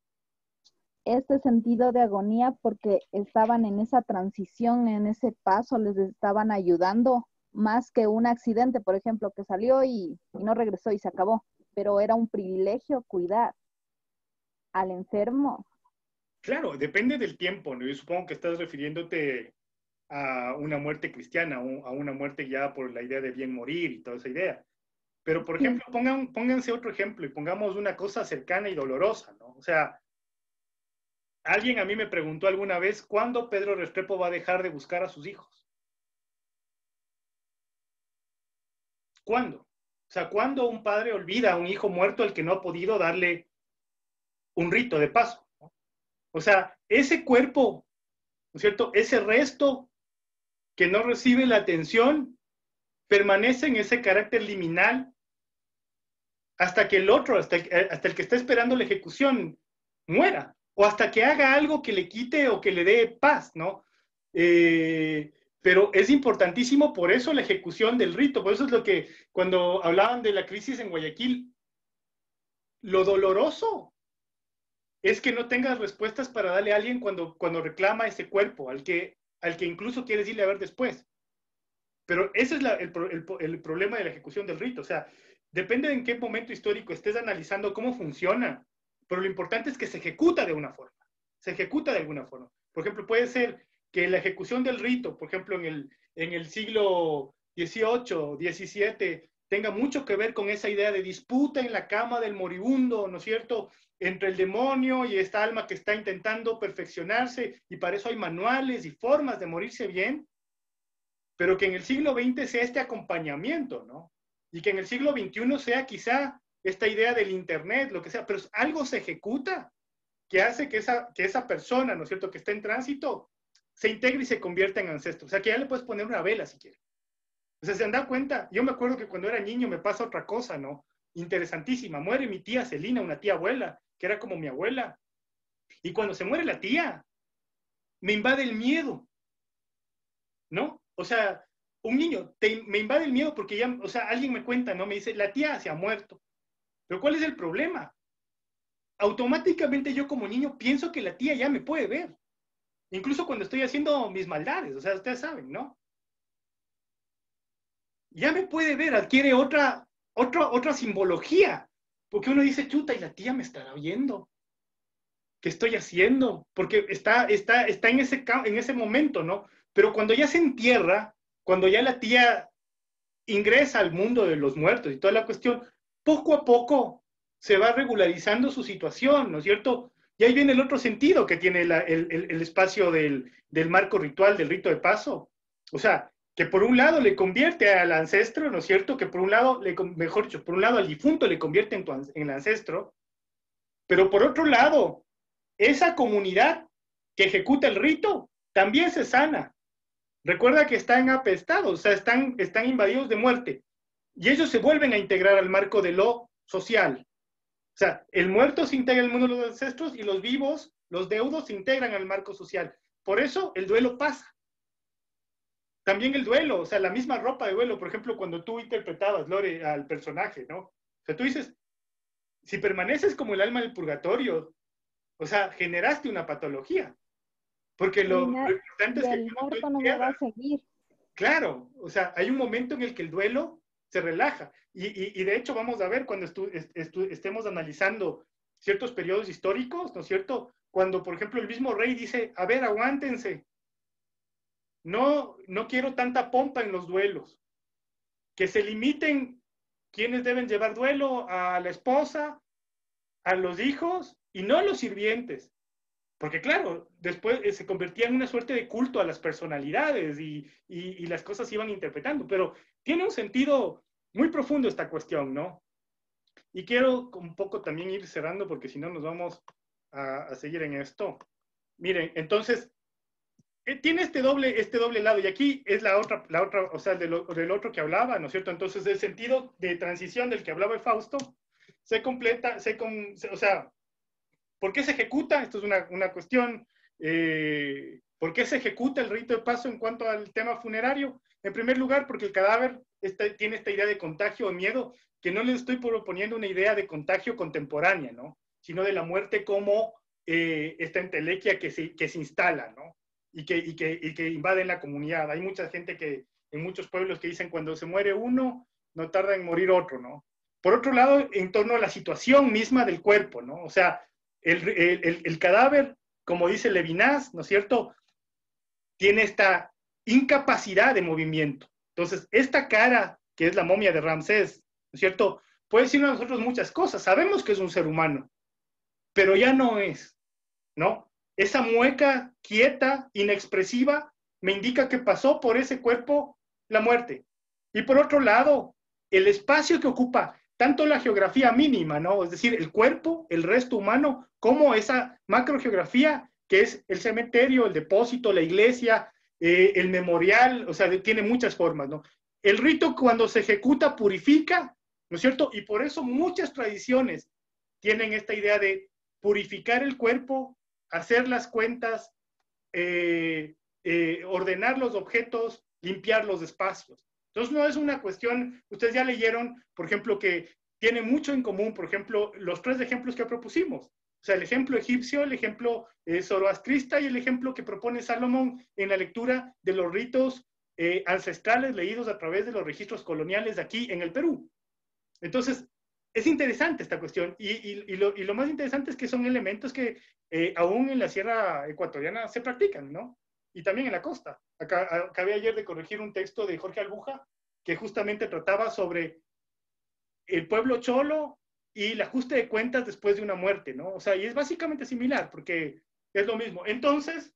este sentido de agonía, porque estaban en esa transición, en ese paso, les estaban ayudando más que un accidente, por ejemplo, que salió y no regresó y se acabó. Pero era un privilegio cuidar al enfermo. Claro, depende del tiempo, ¿no? Yo supongo que estás refiriéndote a una muerte cristiana, a una muerte ya por la idea de bien morir y toda esa idea. Pero, por ejemplo, pónganse otro ejemplo y pongamos una cosa cercana y dolorosa, ¿no? O sea, alguien a mí me preguntó alguna vez, ¿cuándo Pedro Restrepo va a dejar de buscar a sus hijos? ¿Cuándo? O sea, ¿cuándo un padre olvida a un hijo muerto al que no ha podido darle un rito de paso, ¿no? O sea, ese cuerpo, ¿no es cierto? Ese resto que no recibe la atención permanece en ese carácter liminal hasta que el otro, hasta el que está esperando la ejecución, muera, o hasta que haga algo que le quite o que le dé paz, ¿no? Pero es importantísimo por eso la ejecución del rito, por eso es lo que cuando hablaban de la crisis en Guayaquil, lo doloroso es que no tengas respuestas para darle a alguien cuando reclama ese cuerpo, al que incluso quieres irle a ver después. Pero ese es el problema de la ejecución del rito. O sea, depende de en qué momento histórico estés analizando cómo funciona, pero lo importante es que se ejecuta de una forma. Se ejecuta de alguna forma. Por ejemplo, puede ser que la ejecución del rito, por ejemplo, en el siglo XVIII, XVII, tenga mucho que ver con esa idea de disputa en la cama del moribundo, ¿no es cierto?, entre el demonio y esta alma que está intentando perfeccionarse, y para eso hay manuales y formas de morirse bien, pero que en el siglo XX sea este acompañamiento, ¿no? Y que en el siglo XXI sea quizá esta idea del Internet, lo que sea, pero algo se ejecuta que hace que esa persona, ¿no es cierto?, que está en tránsito, se integre y se convierta en ancestro. O sea, que ya le puedes poner una vela si quieres. O sea, ¿se han dado cuenta? Yo me acuerdo que cuando era niño me pasa otra cosa, ¿no? Interesantísima. Muere mi tía Celina, una tía abuela, que era como mi abuela. Y cuando se muere la tía, me invade el miedo, ¿no? O sea, un niño, me invade el miedo porque ya, o sea, alguien me cuenta, ¿no? Me dice, la tía se ha muerto. Pero ¿cuál es el problema? Automáticamente yo como niño pienso que la tía ya me puede ver. Incluso cuando estoy haciendo mis maldades, o sea, ustedes saben, ¿no? Ya me puede ver, adquiere otra simbología. Porque uno dice, chuta, y la tía me estará viendo. ¿Qué estoy haciendo? Porque está en ese momento, ¿no? Pero cuando ya se entierra, cuando ya la tía ingresa al mundo de los muertos y toda la cuestión, poco a poco se va regularizando su situación, ¿no es cierto? Y ahí viene el otro sentido que tiene el espacio del marco ritual, del rito de paso. O sea, que por un lado le convierte al ancestro, ¿no es cierto? Que por un lado, mejor dicho, por un lado al difunto le convierte en el ancestro, pero por otro lado, esa comunidad que ejecuta el rito también se sana. Recuerda que están apestados, o sea, están invadidos de muerte. Y ellos se vuelven a integrar al marco de lo social. O sea, el muerto se integra al mundo de los ancestros y los vivos, los deudos, se integran al marco social. Por eso el duelo pasa. También el duelo, o sea, la misma ropa de duelo, por ejemplo, cuando tú interpretabas, Lore, al personaje, ¿no? O sea, tú dices, si permaneces como el alma del purgatorio, o sea, generaste una patología. Porque lo importante es que el muerto no me va a seguir. Claro, o sea, hay un momento en el que el duelo se relaja. Y de hecho vamos a ver cuando estemos analizando ciertos periodos históricos, ¿no es cierto? Cuando, por ejemplo, el mismo rey dice, a ver, aguántense. No quiero tanta pompa en los duelos. Que se limiten quienes deben llevar duelo, a la esposa, a los hijos y no a los sirvientes. Porque claro, después se convertía en una suerte de culto a las personalidades y las cosas se iban interpretando, pero tiene un sentido muy profundo esta cuestión, ¿no? Y quiero un poco también ir cerrando porque si no nos vamos a seguir en esto. Miren, entonces, tiene este doble lado y aquí es la otra, o sea, del otro que hablaba, ¿no es cierto? Entonces, el sentido de transición del que hablaba Fausto se completa, o sea, ¿por qué se ejecuta? Esto es una cuestión. ¿Por qué se ejecuta el rito de paso en cuanto al tema funerario? En primer lugar, porque el cadáver tiene esta idea de contagio o miedo, que no le estoy proponiendo una idea de contagio contemporánea, ¿no? Sino de la muerte como esta entelequia que se instala, ¿no? Y que invade la comunidad. Hay mucha gente en muchos pueblos que dicen cuando se muere uno, no tarda en morir otro, ¿no? Por otro lado, en torno a la situación misma del cuerpo, ¿no? O sea, el cadáver, como dice Levinas, ¿no es cierto?, tiene esta incapacidad de movimiento. Entonces, esta cara, que es la momia de Ramsés, es cierto? Puede decirnos a nosotros muchas cosas, sabemos que es un ser humano, pero ya no es, ¿no? Esa mueca quieta, inexpresiva, me indica que pasó por ese cuerpo la muerte. Y por otro lado, el espacio que ocupa tanto la geografía mínima, ¿no? Es decir, el cuerpo, el resto humano, como esa macrogeografía que es el cementerio, el depósito, la iglesia, el memorial, o sea, tiene muchas formas, ¿no? El rito cuando se ejecuta purifica, ¿no es cierto? Y por eso muchas tradiciones tienen esta idea de purificar el cuerpo, hacer las cuentas, ordenar los objetos, limpiar los espacios. Entonces no es una cuestión, ustedes ya leyeron, por ejemplo, que tiene mucho en común, por ejemplo, los 3 ejemplos que propusimos. O sea, el ejemplo egipcio, el ejemplo zoroastrista y el ejemplo que propone Salomón en la lectura de los ritos ancestrales leídos a través de los registros coloniales de aquí en el Perú. Entonces, es interesante esta cuestión y lo más interesante es que son elementos que aún en la sierra ecuatoriana se practican, ¿no? Y también en la costa. Acabé ayer de corregir un texto de Jorge Albuja que justamente trataba sobre el pueblo cholo y el ajuste de cuentas después de una muerte, ¿no? O sea, y es básicamente similar porque es lo mismo. Entonces,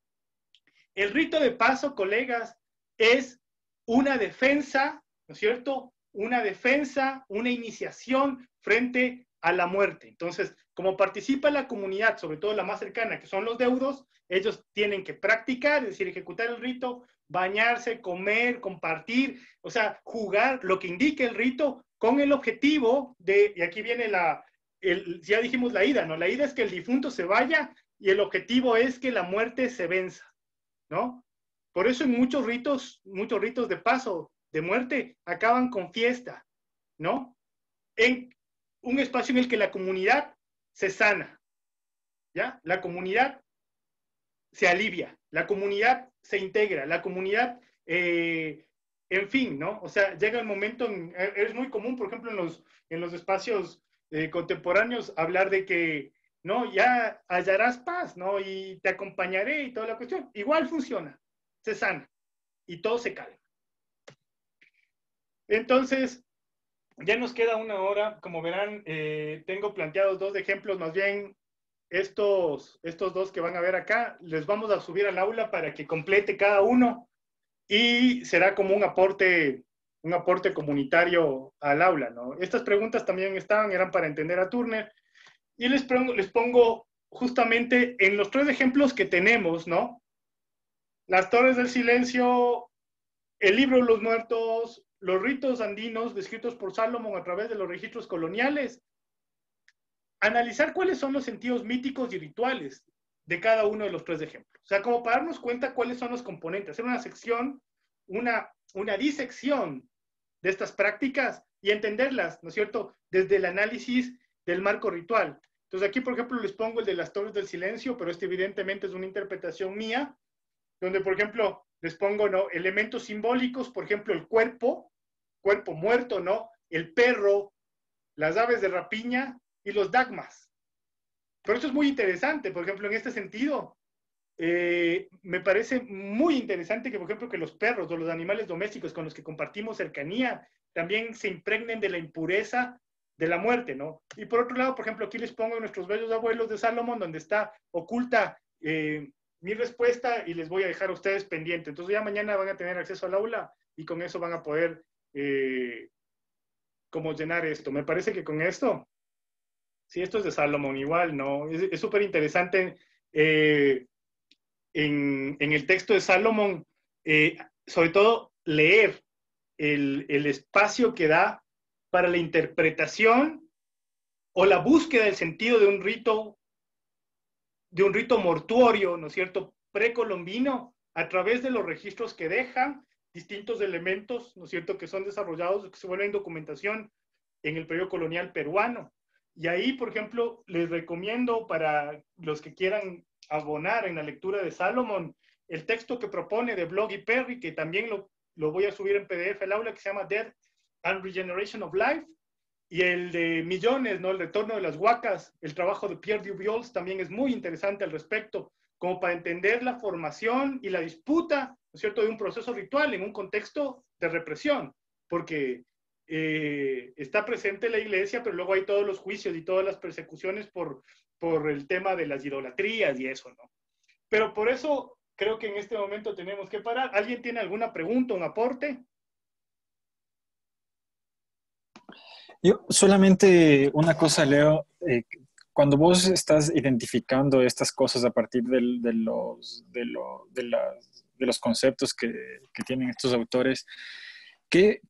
el rito de paso, colegas, es una defensa, ¿no es cierto? Una defensa, una iniciación frente a la muerte. Entonces, como participa la comunidad, sobre todo la más cercana, que son los deudos, ellos tienen que practicar, es decir, ejecutar el rito, bañarse, comer, compartir, o sea, jugar lo que indique el rito con el objetivo de, y aquí viene ya dijimos la ida, ¿no? La ida es que el difunto se vaya y el objetivo es que la muerte se venza, ¿no? Por eso en muchos ritos de paso, de muerte, acaban con fiesta, ¿no? En un espacio en el que la comunidad se sana, ¿ya? La comunidad se alivia, la comunidad se integra, la comunidad, en fin, ¿no? O sea, llega el momento, es muy común, por ejemplo, en los espacios contemporáneos, hablar de que, ¿no? Ya hallarás paz, ¿no? Y te acompañaré y toda la cuestión. Igual funciona, se sana y todo se calma. Entonces, ya nos queda una hora. Como verán, tengo planteados 2 ejemplos, más bien estos 2 que van a ver acá, les vamos a subir al aula para que complete cada uno y será como un aporte comunitario al aula, ¿no? Estas preguntas también eran para entender a Turner y les pongo justamente en los 3 ejemplos que tenemos, ¿no? Las Torres del Silencio, el Libro de los Muertos, los ritos andinos descritos por Salomón a través de los registros coloniales. Analizar cuáles son los sentidos míticos y rituales de cada uno de los 3 ejemplos. O sea, como para darnos cuenta cuáles son los componentes, hacer una sección, una disección de estas prácticas y entenderlas, ¿no es cierto?, desde el análisis del marco ritual. Entonces aquí, por ejemplo, les pongo el de las Torres del Silencio, pero este evidentemente es una interpretación mía, donde, por ejemplo, les pongo, ¿no?, elementos simbólicos, por ejemplo, el cuerpo muerto, ¿no?, el perro, las aves de rapiña y los dagmas. Pero esto es muy interesante, por ejemplo, en este sentido, me parece muy interesante que, por ejemplo, que los perros o los animales domésticos con los que compartimos cercanía también se impregnen de la impureza de la muerte, ¿no? Y por otro lado, por ejemplo, aquí les pongo nuestros bellos abuelos de Salomón, donde está oculta mi respuesta y les voy a dejar a ustedes pendientes. Entonces ya mañana van a tener acceso al aula y con eso van a poder como llenar esto. Me parece que con esto, sí, esto es de Salomón igual, ¿no? Es súper interesante en el texto de Salomón, sobre todo leer el espacio que da para la interpretación o la búsqueda del sentido de un rito mortuorio, ¿no es cierto?, precolombino, a través de los registros que dejan distintos elementos, ¿no es cierto?, que son desarrollados, que se vuelven documentación en el periodo colonial peruano. Y ahí, por ejemplo, les recomiendo para los que quieran abonar en la lectura de Salomón, el texto que propone de Blog y Perry, que también lo voy a subir en PDF al aula, que se llama Death and Regeneration of Life, y el de Millones, ¿no?, el retorno de las huacas, el trabajo de Pierre Dubiols también es muy interesante al respecto, como para entender la formación y la disputa, ¿no es cierto?, de un proceso ritual en un contexto de represión, porque está presente la iglesia, pero luego hay todos los juicios y todas las persecuciones por el tema de las idolatrías y eso, ¿no? Pero por eso creo que en este momento tenemos que parar. ¿Alguien tiene alguna pregunta, un aporte? Yo solamente una cosa, Leo. Cuando vos estás identificando estas cosas a partir de los conceptos que tienen estos autores, qué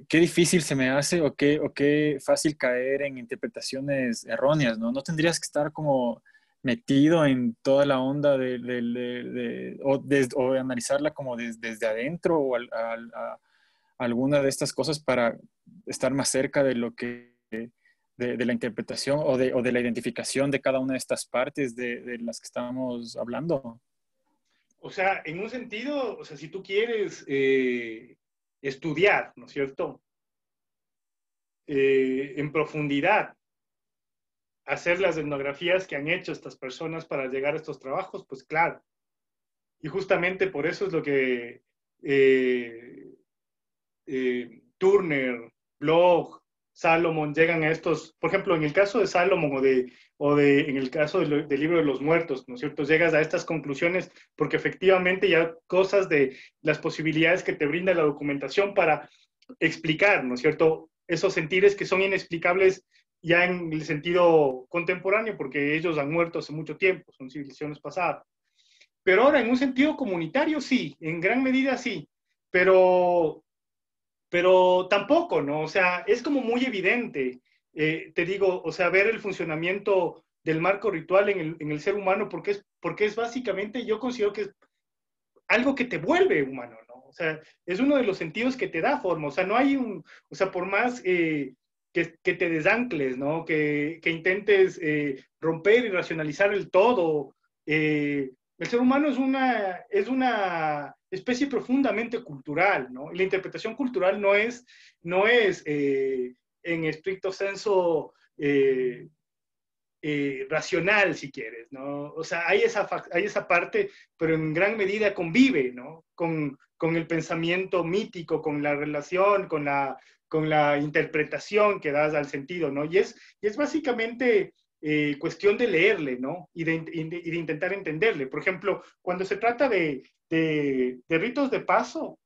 difícil se me hace o qué fácil caer en interpretaciones erróneas, ¿no? No tendrías que estar como metido en toda la onda o analizarla como desde adentro o a alguna de estas cosas para estar más cerca de lo que de la interpretación o de la identificación de cada una de estas partes de las que estamos hablando. O sea, en un sentido, o sea, si tú quieres estudiar, ¿no es cierto? En profundidad, hacer las etnografías que han hecho estas personas para llegar a estos trabajos, pues claro. Y justamente por eso es lo que Turner, Bloch, Salomon llegan a estos, por ejemplo, en el caso de Salomon en el caso del libro de los muertos, ¿no es cierto? Llegas a estas conclusiones porque efectivamente ya cosas de las posibilidades que te brinda la documentación para explicar, ¿no es cierto? Esos sentires que son inexplicables ya en el sentido contemporáneo porque ellos han muerto hace mucho tiempo, son civilizaciones pasadas. Pero ahora en un sentido comunitario sí, en gran medida sí, pero tampoco, ¿no? O sea, es como muy evidente, te digo, o sea, ver el funcionamiento del marco ritual en el ser humano, porque es básicamente, yo considero que es algo que te vuelve humano, ¿no? O sea, es uno de los sentidos que te da forma, o sea, no hay o sea, por más que te desancles, ¿no? Que intentes romper y racionalizar el todo, el ser humano es una especie profundamente cultural, ¿no? Y la interpretación cultural no es en estricto senso racional, si quieres, ¿no? O sea, hay esa parte, pero en gran medida convive, ¿no? Con el pensamiento mítico, con la relación, con la interpretación que das al sentido, ¿no? Y es básicamente cuestión de leerle, ¿no? Y de intentar entenderle. Por ejemplo, cuando se trata de ritos de paso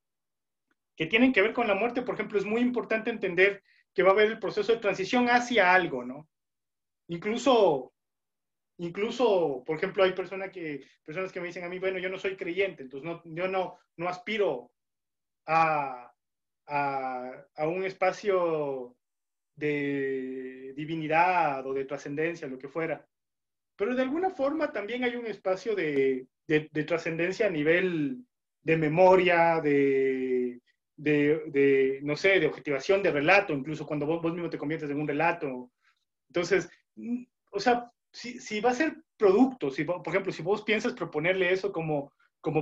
que tienen que ver con la muerte, por ejemplo, es muy importante entender que va a haber el proceso de transición hacia algo, ¿no? Incluso, por ejemplo, hay personas que me dicen a mí, bueno, yo no soy creyente, entonces yo no aspiro a un espacio de divinidad o de trascendencia, lo que fuera. Pero de alguna forma también hay un espacio de trascendencia a nivel de memoria, no sé, de objetivación de relato, incluso cuando vos mismo te conviertes en un relato. Entonces, o sea, si va a ser producto, por ejemplo, si vos piensas proponerle eso como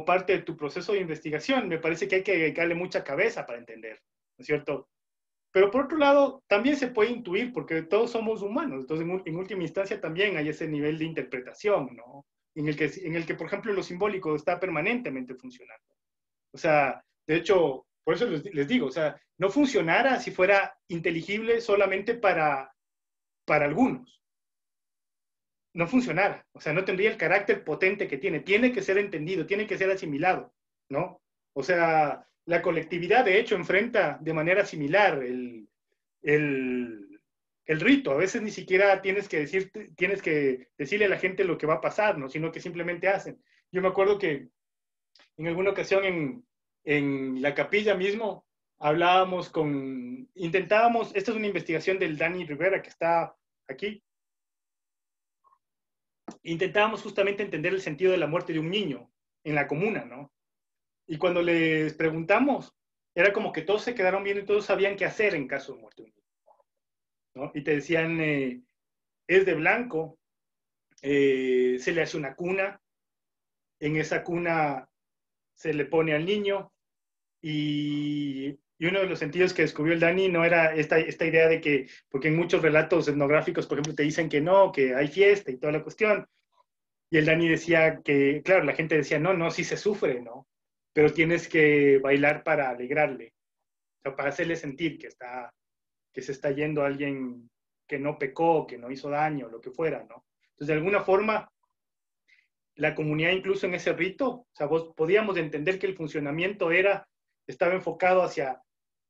parte de tu proceso de investigación, me parece que hay que dedicarle mucha cabeza para entender, ¿no es cierto? Pero por otro lado, también se puede intuir, porque todos somos humanos, entonces en última instancia también hay ese nivel de interpretación, ¿no? En el que, por ejemplo, lo simbólico está permanentemente funcionando. O sea, de hecho, por eso les digo, o sea, no funcionara si fuera inteligible solamente para algunos. No funcionara, o sea, no tendría el carácter potente que tiene que ser entendido, tiene que ser asimilado, ¿no? O sea, la colectividad de hecho enfrenta de manera similar el rito, a veces ni siquiera tienes que decirle a la gente lo que va a pasar, ¿no? Sino que simplemente hacen. Yo me acuerdo que en alguna ocasión en la capilla mismo intentábamos, esta es una investigación del Dani Rivera que está aquí, intentábamos justamente entender el sentido de la muerte de un niño en la comuna, ¿no? Y cuando les preguntamos, era como que todos se quedaron viendo y todos sabían qué hacer en caso de muerte de un niño, ¿no? Y te decían, es de blanco, se le hace una cuna, en esa cuna se le pone al niño y uno de los sentidos que descubrió el Dani no era esta idea de que, porque en muchos relatos etnográficos, por ejemplo, te dicen que no, que hay fiesta y toda la cuestión. Y el Dani decía que, claro, la gente decía, no, sí se sufre, ¿no? Pero tienes que bailar para alegrarle. O sea, para hacerle sentir que se está yendo alguien que no pecó, que no hizo daño, lo que fuera, ¿no? Entonces, de alguna forma, la comunidad incluso en ese rito, o sea, podíamos entender que el funcionamiento estaba enfocado hacia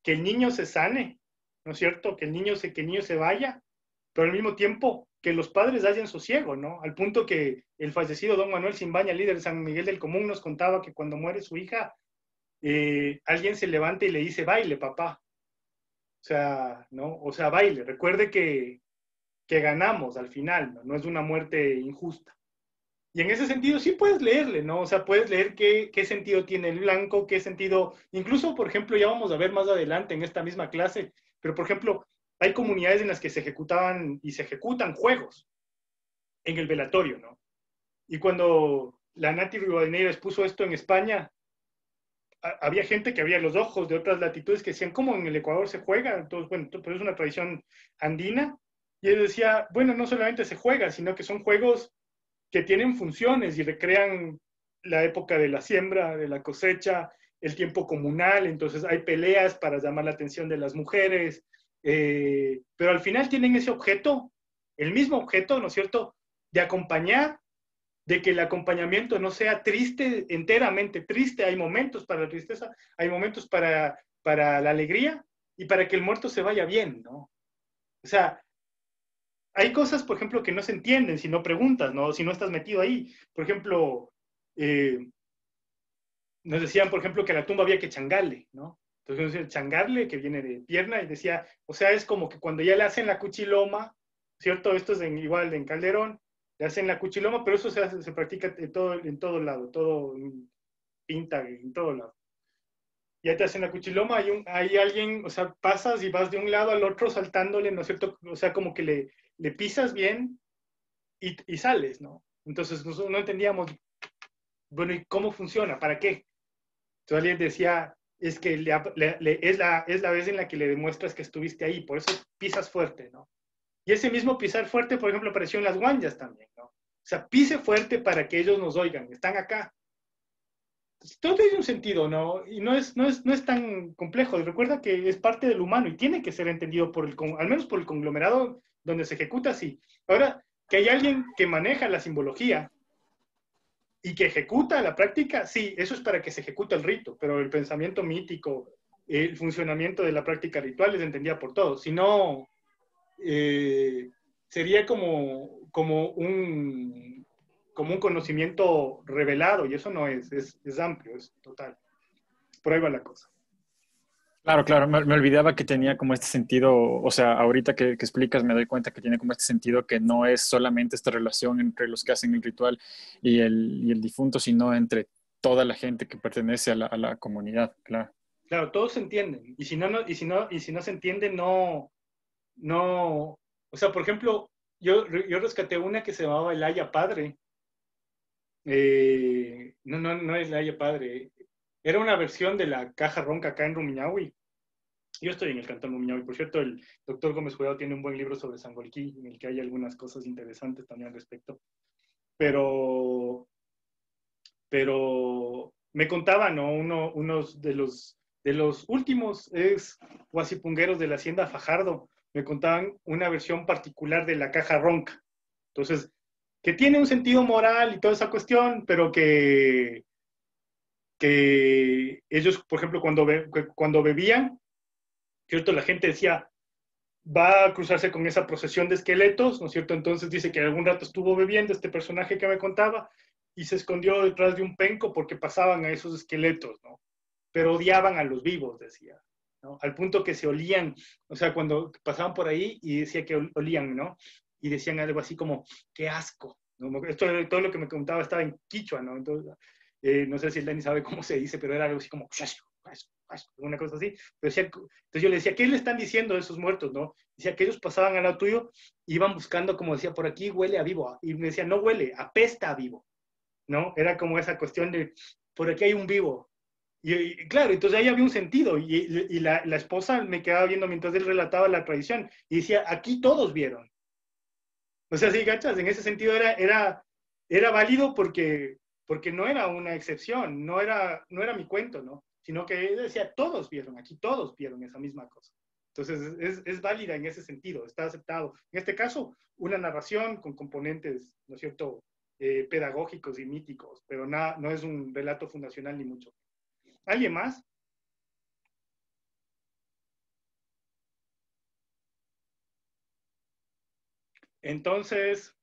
que el niño se sane, ¿no es cierto? Que el niño se vaya, pero al mismo tiempo que los padres hayan sosiego, ¿no? Al punto que el fallecido don Manuel Simbaña, líder de San Miguel del Común, nos contaba que cuando muere su hija, alguien se levanta y le dice, baile, papá. O sea, ¿no? O sea, baile. Recuerde que ganamos al final, ¿no? No es una muerte injusta. Y en ese sentido sí puedes leerle, ¿no? O sea, puedes leer qué sentido tiene el blanco, qué sentido, incluso, por ejemplo, ya vamos a ver más adelante en esta misma clase, pero, por ejemplo, hay comunidades en las que se ejecutaban y se ejecutan juegos en el velatorio, ¿no? Y cuando la Nati Rivadeneira expuso esto en España, había gente que había los ojos de otras latitudes que decían, ¿cómo en el Ecuador se juega? Entonces, bueno, pero es una tradición andina. Y él decía, bueno, no solamente se juega, sino que son juegos que tienen funciones y recrean la época de la siembra, de la cosecha, el tiempo comunal, entonces hay peleas para llamar la atención de las mujeres, pero al final tienen ese objeto, el mismo objeto, ¿no es cierto?, de acompañar, de que el acompañamiento no sea triste, enteramente triste, hay momentos para la tristeza, hay momentos para la alegría y para que el muerto se vaya bien, ¿no? O sea, hay cosas, por ejemplo, que no se entienden si no preguntas, ¿no? Si no estás metido ahí. Por ejemplo, nos decían, por ejemplo, que a la tumba había que changarle, ¿no? Entonces, el changarle, que viene de pierna, y decía, o sea, es como que cuando ya le hacen la cuchiloma, ¿cierto? Esto es igual en Calderón, le hacen la cuchiloma, pero eso se practica en todo lado, todo pinta, en todo lado. Ya te hacen la cuchiloma, hay alguien, o sea, pasas y vas de un lado al otro saltándole, ¿no es cierto? O sea, como que le pisas bien y sales, ¿no? Entonces nosotros no entendíamos, bueno, ¿y cómo funciona? ¿Para qué? Entonces alguien decía, es que es la vez en la que le demuestras que estuviste ahí, por eso pisas fuerte, ¿no? Y ese mismo pisar fuerte, por ejemplo, apareció en las guanjas también, ¿no? O sea, pise fuerte para que ellos nos oigan, están acá. Entonces, todo tiene un sentido, ¿no? Y no es tan complejo. Y recuerda que es parte del humano y tiene que ser entendido al menos por el conglomerado donde se ejecuta así. Ahora, que hay alguien que maneja la simbología y que ejecuta la práctica, sí, eso es para que se ejecute el rito, pero el pensamiento mítico, el funcionamiento de la práctica ritual es entendida por todos. Si no, sería como un conocimiento revelado, y eso no es amplio, es total. Por ahí va la cosa. Claro, claro, me olvidaba que tenía como este sentido, o sea, ahorita que explicas me doy cuenta que tiene como este sentido que no es solamente esta relación entre los que hacen el ritual y el difunto, sino entre toda la gente que pertenece a la comunidad, claro. Claro, todos se entienden, y si no se entiende, no, o sea, por ejemplo, yo rescaté una que se llamaba El Haya Padre. No es La Haya Padre, era una versión de la caja ronca acá en Rumiñahui. Yo estoy en el cantón Rumiñahui, por cierto, el doctor Gómez Jurado tiene un buen libro sobre Sangolquí, en el que hay algunas cosas interesantes también al respecto. Pero me contaban, ¿no? Unos de los últimos guasipungueros de la hacienda Fajardo, me contaban una versión particular de la caja ronca. Entonces, que tiene un sentido moral y toda esa cuestión, pero que ellos, por ejemplo, cuando bebían, ¿cierto? La gente decía, va a cruzarse con esa procesión de esqueletos, ¿no es cierto? Entonces dice que algún rato estuvo bebiendo este personaje que me contaba y se escondió detrás de un penco porque pasaban a esos esqueletos, ¿no? Pero odiaban a los vivos, decía, ¿no? Al punto que se olían, o sea, cuando pasaban por ahí y decía que olían, ¿no? Y decían algo así como, qué asco, ¿no? Todo lo que me contaba estaba en quichua, ¿no? Entonces, no sé si el Dani sabe cómo se dice, pero era algo así como, una cosa así. Pero decía, entonces yo le decía, ¿qué le están diciendo a esos muertos, no? Decía que ellos pasaban al lado tuyo, iban buscando, como decía, por aquí huele a vivo. Y me decía, no huele, apesta a vivo, ¿no? Era como esa cuestión de, por aquí hay un vivo. Y claro, entonces ahí había un sentido. Y la esposa me quedaba viendo mientras él relataba la tradición. Y decía, aquí todos vieron. O sea, sí, ¿cachas? En ese sentido era válido porque no era una excepción, no era mi cuento, ¿no? sino que decía, todos vieron, aquí todos vieron esa misma cosa. Entonces, es válida en ese sentido, está aceptado. En este caso, una narración con componentes, ¿no es cierto?, pedagógicos y míticos, pero no es un relato fundacional ni mucho. ¿Alguien más? Entonces,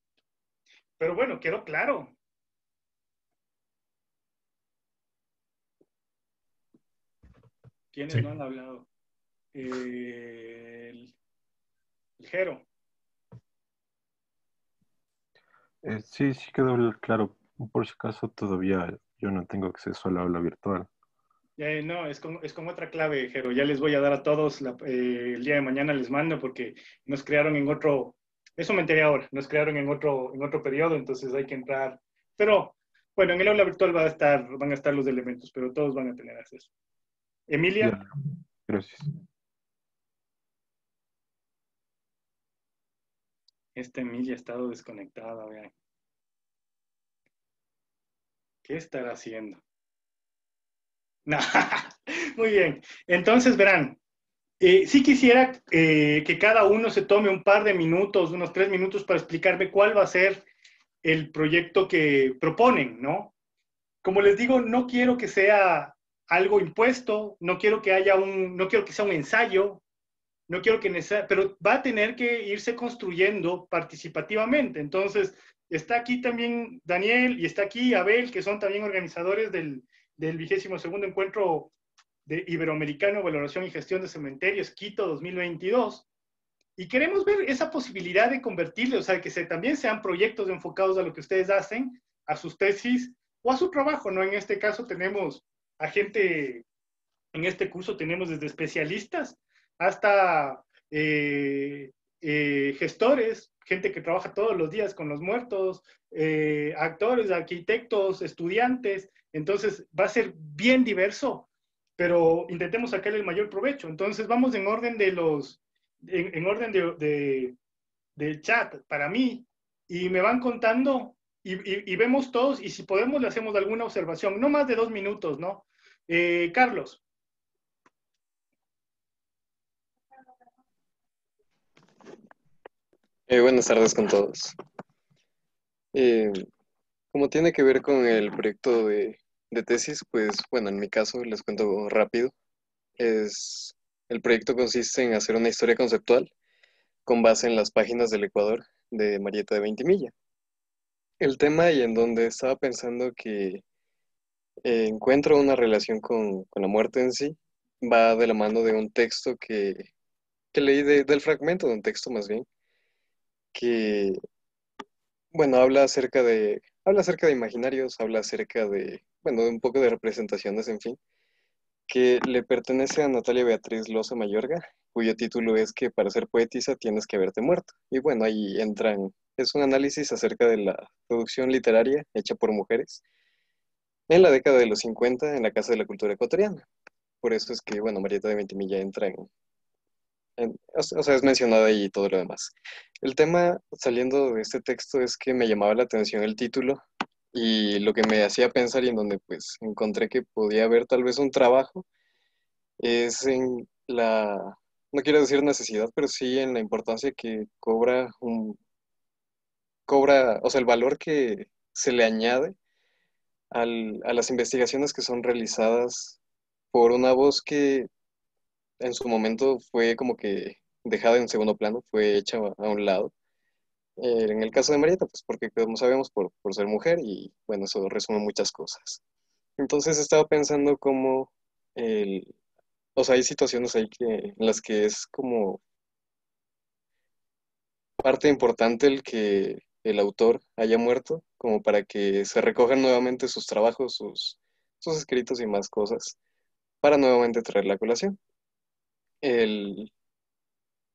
pero bueno, quedó claro. ¿Quiénes Sí. no han hablado? El Jero. Sí, sí quedó claro. Por si acaso todavía yo no tengo acceso al aula virtual. No, es con otra clave, Jero. Ya les voy a dar a todos, el día de mañana les mando porque nos crearon en otro, eso me enteré ahora, nos crearon en otro periodo, entonces hay que entrar. Pero bueno, en el aula virtual van a estar los elementos, pero todos van a tener acceso. Emilia. Ya, gracias. Esta Emilia ha estado desconectada, vean. ¿Qué estará haciendo? No. Muy bien. Entonces, verán, sí quisiera que cada uno se tome un par de minutos, unos 3 minutos, para explicarme cuál va a ser el proyecto que proponen, ¿no? Como les digo, no quiero que sea algo impuesto, no quiero que sea un ensayo, no quiero que pero va a tener que irse construyendo participativamente. Entonces, está aquí también Daniel y está aquí Abel, que son también organizadores del 22º encuentro de Iberoamericano, Valoración y Gestión de Cementerios, Quito 2022. Y queremos ver esa posibilidad de convertirle, o sea, que también sean proyectos enfocados a lo que ustedes hacen, a sus tesis o a su trabajo, ¿no? En este caso tenemos a gente, en este curso tenemos desde especialistas hasta gestores, gente que trabaja todos los días con los muertos, actores, arquitectos, estudiantes. Entonces va a ser bien diverso, pero intentemos sacarle el mayor provecho. Entonces vamos en orden de chat para mí, y me van contando y vemos todos, y si podemos le hacemos alguna observación, no más de 2 minutos, ¿no? Carlos. Buenas tardes con todos. Eh, Como tiene que ver con el proyecto de tesis, pues bueno, en mi caso les cuento rápido. El proyecto consiste en hacer una historia conceptual con base en las páginas del Ecuador de Marieta de Ventimilla. El tema y en donde estaba pensando que encuentro una relación con la muerte en sí, va de la mano de un texto que leí del fragmento de un texto más bien, que bueno, habla acerca de imaginarios, habla acerca de, bueno, de un poco de representaciones, en fin, que le pertenece a Natalia Beatriz Loza Mayorga, cuyo título es que para ser poetisa tienes que haberte muerto. Y bueno, ahí es un análisis acerca de la producción literaria hecha por mujeres en la década de los 50 en la Casa de la Cultura Ecuatoriana. Por eso es que, bueno, Marieta de Ventimilla entra o sea, es mencionada y todo lo demás. El tema saliendo de este texto es que me llamaba la atención el título y lo que me hacía pensar y en donde pues encontré que podía haber tal vez un trabajo es en no quiero decir necesidad, pero sí en la importancia que o sea, el valor que se le añade a las investigaciones que son realizadas por una voz que en su momento fue como que dejada en segundo plano, fue hecha a un lado. En el caso de Marieta, pues porque como sabemos por ser mujer y bueno, eso resume muchas cosas. Entonces estaba pensando cómo o sea, hay situaciones ahí en las que es como parte importante el que el autor haya muerto, como para que se recojan nuevamente sus trabajos, sus escritos y más cosas, para nuevamente traer la colación. El,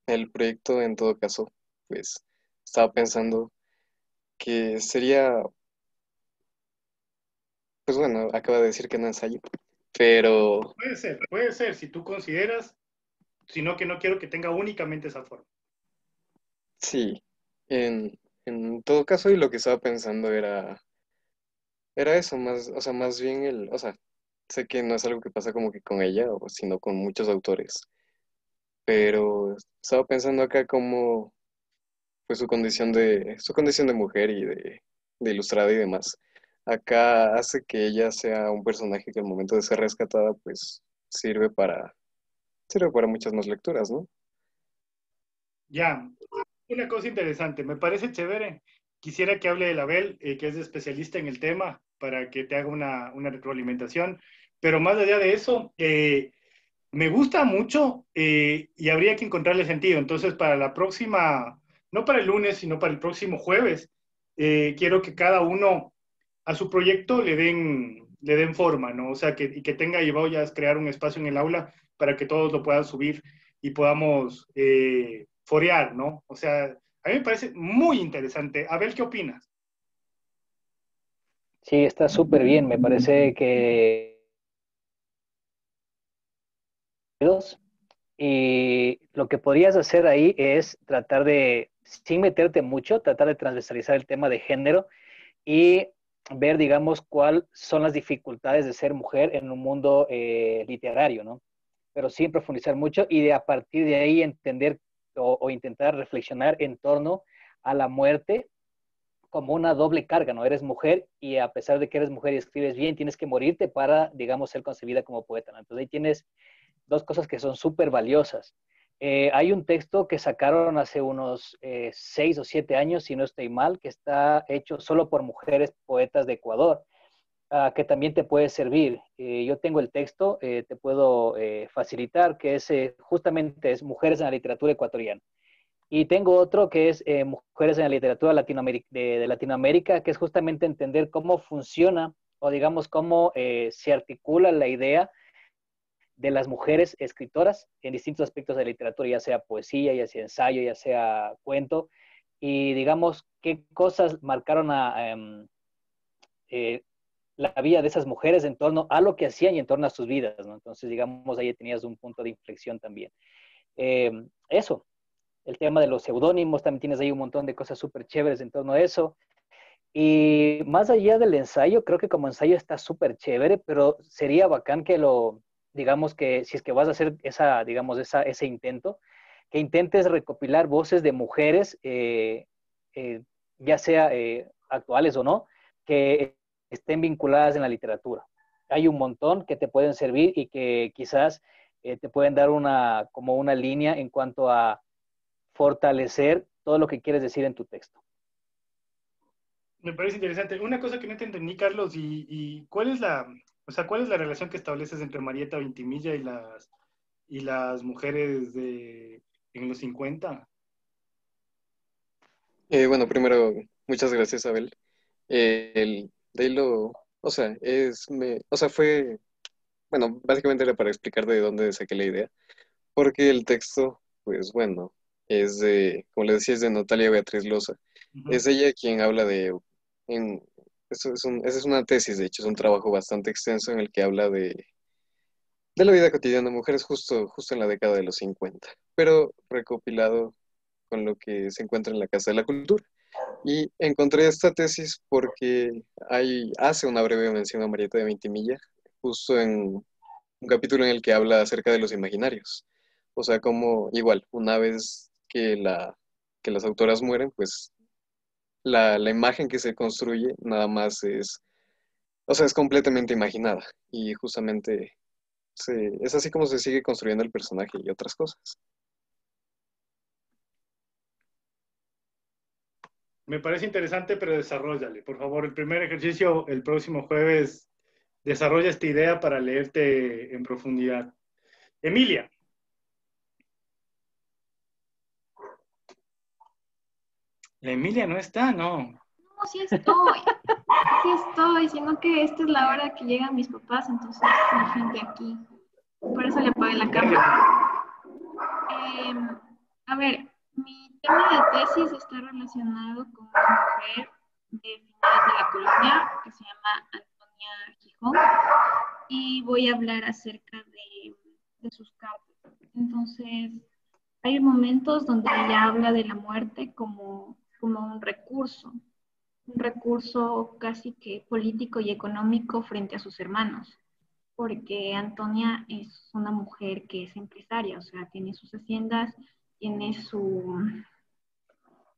el proyecto, en todo caso, pues estaba pensando que sería, pues bueno, acaba de decir que no ensayo, pero Puede ser, si tú consideras, sino que no quiero que tenga únicamente esa forma. sí, en todo caso, y lo que estaba pensando era eso, más, o sea, más bien o sea, sé que no es algo que pasa como que con ella, sino con muchos autores. Pero estaba pensando acá cómo fue su condición de mujer y de ilustrada y demás. Acá hace que ella sea un personaje que al momento de ser rescatada, pues sirve para muchas más lecturas, ¿no? Ya, una cosa interesante, me parece chévere. Quisiera que hable de Abel, que es especialista en el tema, para que te haga una retroalimentación. Pero más allá de eso, me gusta mucho y habría que encontrarle sentido. Entonces, para la próxima, no para el lunes, sino para el próximo jueves, quiero que cada uno a su proyecto le den forma, ¿no? O sea, y que tenga, y voy a crear un espacio en el aula para que todos lo puedan subir y podamos forear, ¿no? O sea, a mí me parece muy interesante. Abel, ¿qué opinas? Sí, está súper bien. Me parece que y lo que podrías hacer ahí es tratar de, sin meterte mucho, tratar de transversalizar el tema de género y ver, digamos, cuáles son las dificultades de ser mujer en un mundo literario, ¿no? Pero sin profundizar mucho y a partir de ahí entender o intentar reflexionar en torno a la muerte como una doble carga, ¿no? Eres mujer y a pesar de que eres mujer y escribes bien, tienes que morirte para, digamos, ser concebida como poeta, ¿no? Entonces ahí tienes dos cosas que son súper valiosas. Hay un texto que sacaron hace unos 6 o 7 años, si no estoy mal, que está hecho solo por mujeres poetas de Ecuador, que también te puede servir. Yo tengo el texto, te puedo facilitar, que es justamente es Mujeres en la literatura ecuatoriana. Y tengo otro que es Mujeres en la literatura de Latinoamérica, que es justamente entender cómo funciona o digamos cómo se articula la idea de las mujeres escritoras en distintos aspectos de la literatura, ya sea poesía, ya sea ensayo, ya sea cuento, y digamos qué cosas marcaron eh, la vida de esas mujeres en torno a lo que hacían y en torno a sus vidas, ¿no? Entonces, digamos, ahí tenías un punto de inflexión también. Eh, Eso, el tema de los seudónimos, también tienes ahí un montón de cosas súper chéveres en torno a eso. Y más allá del ensayo, creo que como ensayo está súper chévere, pero sería bacán que digamos que si es que vas a hacer ese intento, que intentes recopilar voces de mujeres, eh, ya sea actuales o no, que estén vinculadas en la literatura. Hay un montón que te pueden servir y que quizás te pueden dar como una línea en cuanto a fortalecer todo lo que quieres decir en tu texto. Me parece interesante. Una cosa que no te entendí, Carlos, y ¿cuál es o sea, cuál es la relación que estableces entre Marieta Vintimilla y las mujeres en los 50? Bueno, primero, muchas gracias, Abel. De ahí o sea, bueno, básicamente era para explicar de dónde saqué la idea, porque el texto, pues bueno, como le decía, es de Natalia Beatriz Loza. Uh-huh. Es ella quien habla en, esa es una tesis, de hecho, es un trabajo bastante extenso en el que habla de la vida cotidiana de mujeres justo en la década de los 50, pero recopilado con lo que se encuentra en la Casa de la Cultura. Y encontré esta tesis porque hace una breve mención a Marieta de Vintimilla, justo en un capítulo en el que habla acerca de los imaginarios. O sea, como igual, una vez que las autoras mueren, pues la imagen que se construye nada más o sea, es completamente imaginada. Y justamente es así como se sigue construyendo el personaje y otras cosas. Me parece interesante, pero desarrollale. Por favor, el primer ejercicio el próximo jueves, desarrolla esta idea para leerte en profundidad. Emilia. La Emilia no está, ¿no? No, sí estoy, sino que esta es la hora que llegan mis papás, entonces hay gente aquí. Por eso le apagué la cámara. A ver, mi tema de tesis está relacionado con una mujer de finales de la colonia que se llama Antonia Gijón y voy a hablar acerca de sus cartas. Entonces, hay momentos donde ella habla de la muerte como un recurso casi que político y económico frente a sus hermanos, porque Antonia es una mujer que es empresaria, o sea, tiene sus haciendas, tiene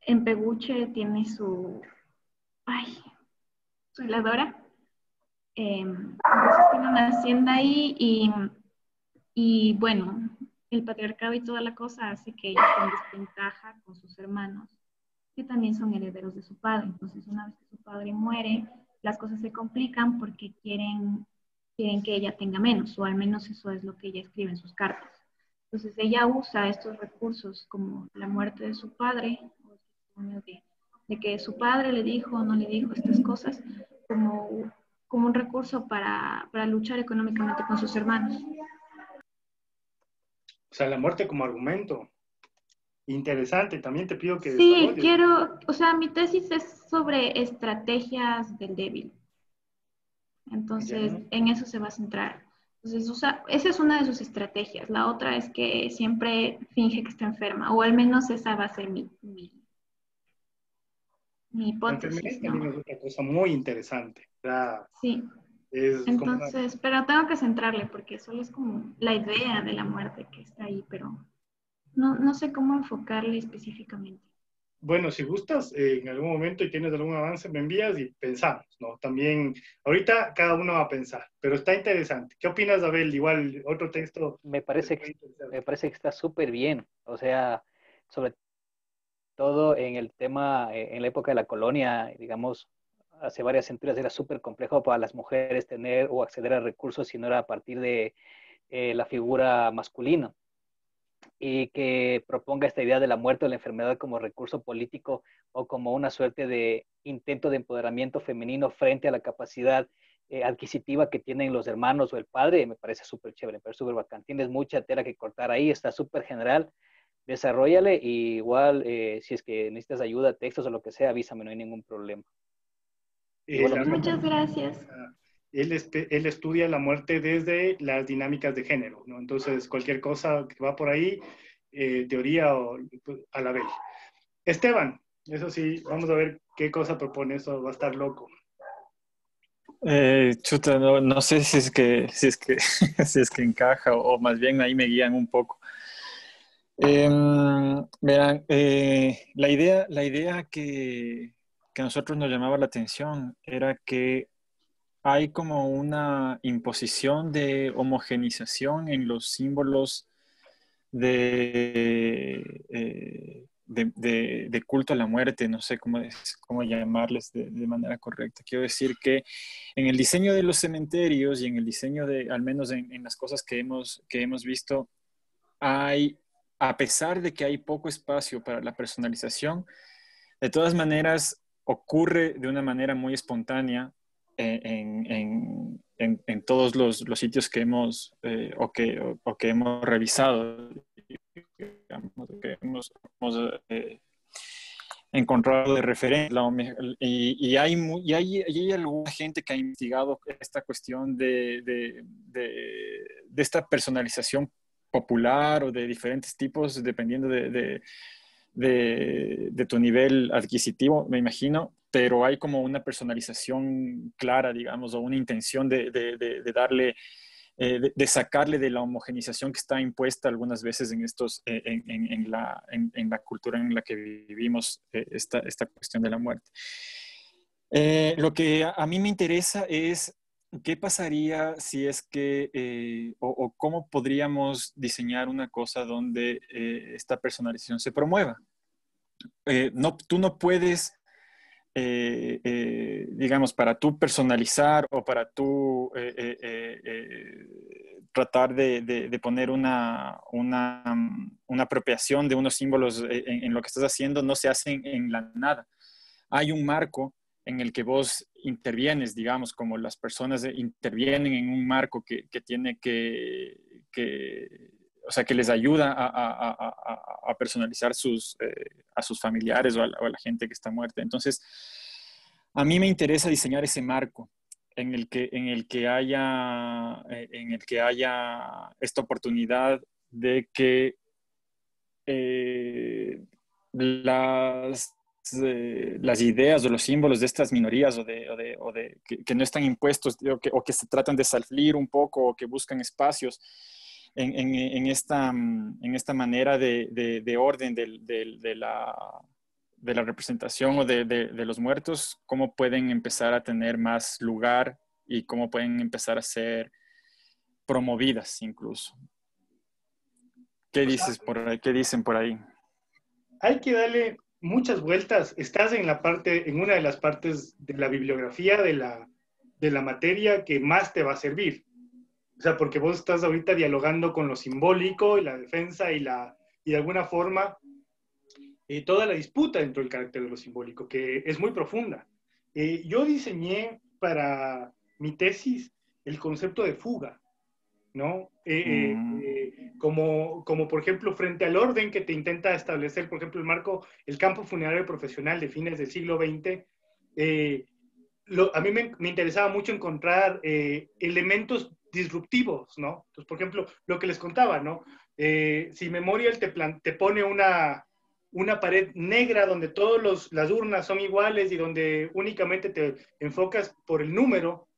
en Peguche tiene su heladora, entonces tiene una hacienda ahí y bueno, el patriarcado y toda la cosa hace que ella esté en desventaja con sus hermanos, que también son herederos de su padre. Entonces, una vez que su padre muere, las cosas se complican porque quieren que ella tenga menos, o al menos eso es lo que ella escribe en sus cartas. Entonces, ella usa estos recursos como la muerte de su padre, de que su padre le dijo o no le dijo estas cosas, como un recurso para luchar económicamente con sus hermanos. O sea, la muerte como argumento. Interesante, también te pido que Sí, desarrolles. o sea, mi tesis es sobre estrategias del débil. Entonces, Ya. en eso se va a centrar. Entonces, esa es una de sus estrategias. La otra es que siempre finge que está enferma, o al menos esa va a ser mi La hipótesis, enfermedad también ¿no? es otra cosa muy interesante. O sea, Sí. es como una... Entonces, pero tengo que centrarle porque solo es como la idea de la muerte que está ahí, pero no sé cómo enfocarle específicamente. Bueno, si gustas, en algún momento y tienes algún avance, me envías y pensamos, ¿no? También, ahorita cada uno va a pensar, pero está interesante. ¿Qué opinas, Abel? Igual, otro texto. Me parece que está súper bien. O sea, sobre todo en el tema, en la época de la colonia, digamos, hace varias centurias era súper complejo para las mujeres tener o acceder a recursos si no era a partir de la figura masculina. Y que proponga esta idea de la muerte o la enfermedad como recurso político o como una suerte de intento de empoderamiento femenino frente a la capacidad adquisitiva que tienen los hermanos o el padre, me parece súper chévere, me parece súper bacán. Tienes mucha tela que cortar ahí, está súper general, desarrollale y igual si es que necesitas ayuda, textos o lo que sea, avísame, no hay ningún problema. Igual lo mismo. Muchas gracias. Él estudia la muerte desde las dinámicas de género, ¿no? Entonces, cualquier cosa que va por ahí, teoría o pues, a la vez. Esteban, eso sí, vamos a ver qué cosa propone, eso va a estar loco. Chuta, no sé si es que encaja o más bien ahí me guían un poco. Verán, la idea que a nosotros nos llamaba la atención era que hay como una imposición de homogenización en los símbolos de culto a la muerte, no sé cómo llamarles de manera correcta. Quiero decir que en el diseño de los cementerios y en el diseño al menos en las cosas que hemos visto, a pesar de que hay poco espacio para la personalización, de todas maneras ocurre de una manera muy espontánea en todos los sitios que hemos o que hemos revisado, digamos, que hemos encontrado de referencia. Y hay alguna gente que ha investigado esta cuestión de esta personalización popular o de diferentes tipos, dependiendo de tu nivel adquisitivo, me imagino, pero hay como una personalización clara, digamos, o una intención de darle, de sacarle de la homogenización que está impuesta algunas veces en la cultura en la que vivimos, esta cuestión de la muerte. Lo que a mí me interesa es qué pasaría si es que, o cómo podríamos diseñar una cosa donde esta personalización se promueva. Tú no puedes, digamos, para tú personalizar o para tú tratar de poner una apropiación de unos símbolos en lo que estás haciendo, no se hace en la nada. Hay un marco en el que vos intervienes, digamos, como las personas intervienen en un marco que tiene o sea, que les ayuda a personalizar a sus familiares o a la gente que está muerta. Entonces, a mí me interesa diseñar ese marco en el que haya esta oportunidad de que las las ideas o los símbolos de estas minorías que no están impuestos o que se tratan de salir un poco o que buscan espacios en esta manera de orden de la representación o de los muertos, cómo pueden empezar a tener más lugar y cómo pueden empezar a ser promovidas incluso. ¿Qué dices por ahí? ¿Qué dicen por ahí? Hay que darle muchas vueltas. Estás en una de las partes de la bibliografía de la materia que más te va a servir. O sea, porque vos estás ahorita dialogando con lo simbólico y la defensa y de alguna forma toda la disputa dentro del carácter de lo simbólico, que es muy profunda. Yo diseñé para mi tesis el concepto de fuga, ¿no? Como por ejemplo, frente al orden que te intenta establecer, por ejemplo, el campo funerario profesional de fines del siglo XX, a mí me interesaba mucho encontrar elementos disruptivos, ¿no? Entonces, por ejemplo, lo que les contaba, ¿no? Si Memorial te pone una pared negra donde todas las urnas son iguales y donde únicamente te enfocas por el número,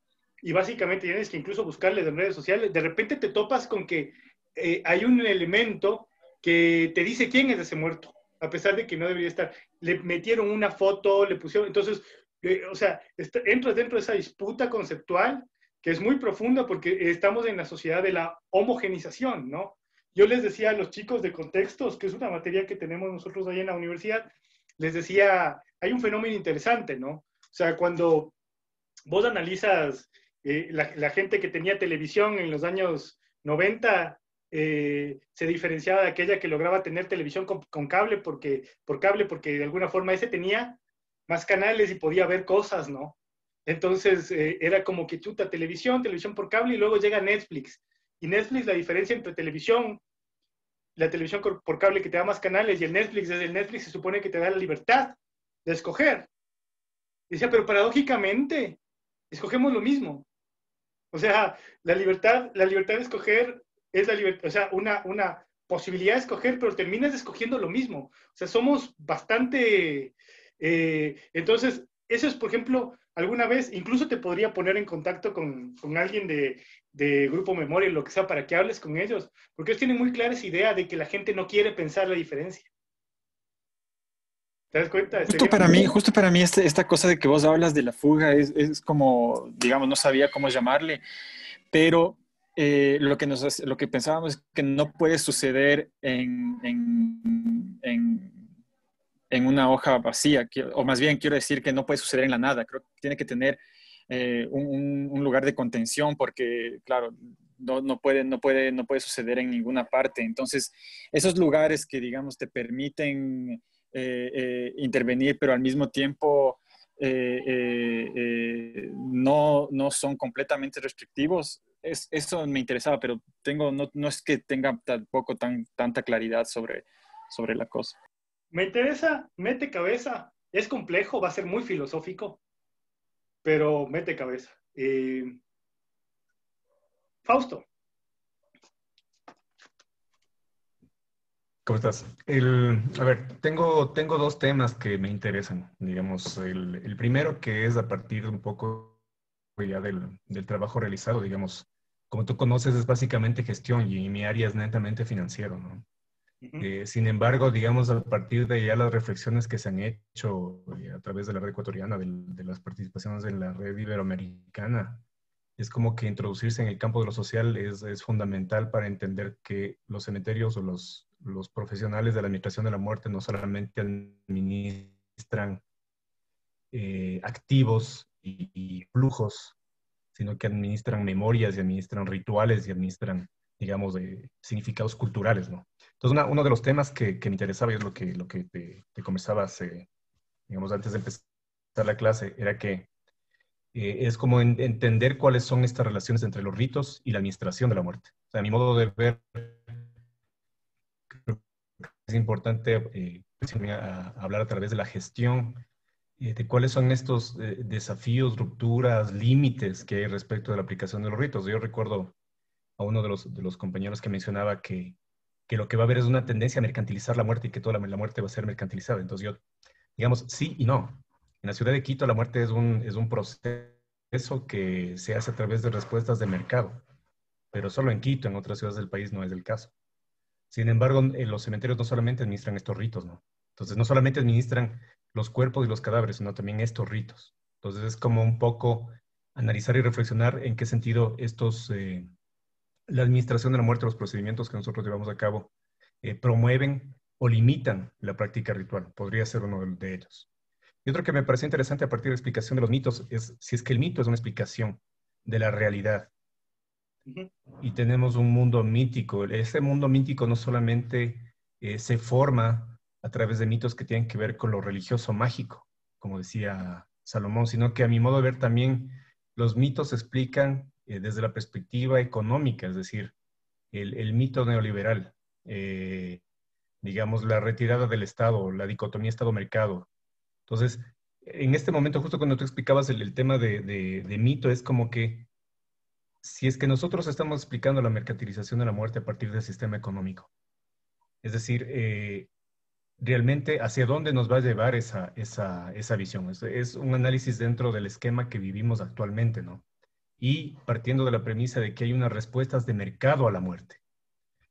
y básicamente tienes que incluso buscarle en redes sociales, de repente te topas con que hay un elemento que te dice quién es ese muerto, a pesar de que no debería estar. Le metieron una foto, le pusieron, entonces, o sea, entras dentro de esa disputa conceptual que es muy profunda porque estamos en la sociedad de la homogenización, ¿no? Yo les decía a los chicos de contextos, que es una materia que tenemos nosotros ahí en la universidad, les decía, hay un fenómeno interesante, ¿no? O sea, cuando vos analizas la gente que tenía televisión en los años 90 se diferenciaba de aquella que lograba tener televisión con cable porque de alguna forma ese tenía más canales y podía ver cosas, ¿no? Entonces era como que chuta, televisión por cable y luego llega Netflix. Y Netflix, la diferencia entre la televisión por cable que te da más canales y desde el Netflix se supone que te da la libertad de escoger. Y decía, pero paradójicamente, escogemos lo mismo. O sea, la libertad de escoger es la libertad, o sea, una posibilidad de escoger, pero terminas escogiendo lo mismo. O sea, somos bastante... entonces, eso es, por ejemplo, alguna vez, incluso te podría poner en contacto con alguien de Grupo Memoria, lo que sea, para que hables con ellos, porque ellos tienen muy clara esa idea de que la gente no quiere pensar la diferencia. ¿Te das cuenta? Justo para mí esta cosa de que vos hablas de la fuga es como, digamos, no sabía cómo llamarle, pero lo que pensábamos es que no puede suceder en una hoja vacía, o más bien quiero decir que no puede suceder en la nada. Creo que tiene que tener un lugar de contención porque, claro, no puede suceder en ninguna parte. Entonces, esos lugares que, digamos, te permiten intervenir, pero al mismo tiempo no son completamente restrictivos, eso me interesaba, pero no es que tenga tampoco tanta claridad sobre la cosa. Me interesa, mete cabeza. Es complejo, va a ser muy filosófico, pero mete cabeza. Fausto. ¿Cómo estás? A ver, tengo dos temas que me interesan. Digamos, el primero que es a partir un poco ya del trabajo realizado, digamos, como tú conoces, es básicamente gestión y mi área es netamente financiero, ¿no? Sin embargo, digamos, a partir de ya las reflexiones que se han hecho a través de la red ecuatoriana, de las participaciones en la red iberoamericana, es como que introducirse en el campo de lo social es fundamental para entender que los cementerios o los profesionales de la administración de la muerte no solamente administran activos y flujos, sino que administran memorias y administran rituales y administran, digamos, significados culturales, ¿no? Entonces, uno de los temas que me interesaba y es lo que te conversaba digamos, antes de empezar la clase, era que es como entender cuáles son estas relaciones entre los ritos y la administración de la muerte. O sea, a mi modo de ver, creo que es importante hablar a través de la gestión, de cuáles son estos desafíos, rupturas, límites que hay respecto de la aplicación de los ritos. Yo recuerdo a uno de los compañeros que mencionaba que lo que va a haber es una tendencia a mercantilizar la muerte y que toda la muerte va a ser mercantilizada. Entonces yo Digamos, sí y no. En la ciudad de Quito la muerte es un proceso que se hace a través de respuestas de mercado, pero solo en Quito, en otras ciudades del país no es el caso. Sin embargo, los cementerios no solamente administran estos ritos, ¿no? Entonces, no solamente administran los cuerpos y los cadáveres, sino también estos ritos. Entonces, es como un poco analizar y reflexionar en qué sentido la administración de la muerte, los procedimientos que nosotros llevamos a cabo, promueven o limitan la práctica ritual. Podría ser uno de ellos. Y otro que me parece interesante a partir de la explicación de los mitos es si es que el mito es una explicación de la realidad. Y tenemos un mundo mítico. Ese mundo mítico no solamente se forma a través de mitos que tienen que ver con lo religioso mágico, como decía Salomón, sino que a mi modo de ver también los mitos se explican desde la perspectiva económica, es decir, el mito neoliberal, digamos, la retirada del Estado, la dicotomía Estado-mercado. Entonces, en este momento, justo cuando tú explicabas el tema de mito, es como que si es que nosotros estamos explicando la mercantilización de la muerte a partir del sistema económico, es decir, realmente hacia dónde nos va a llevar esa visión. Es un análisis dentro del esquema que vivimos actualmente, ¿no? Y partiendo de la premisa de que hay unas respuestas de mercado a la muerte.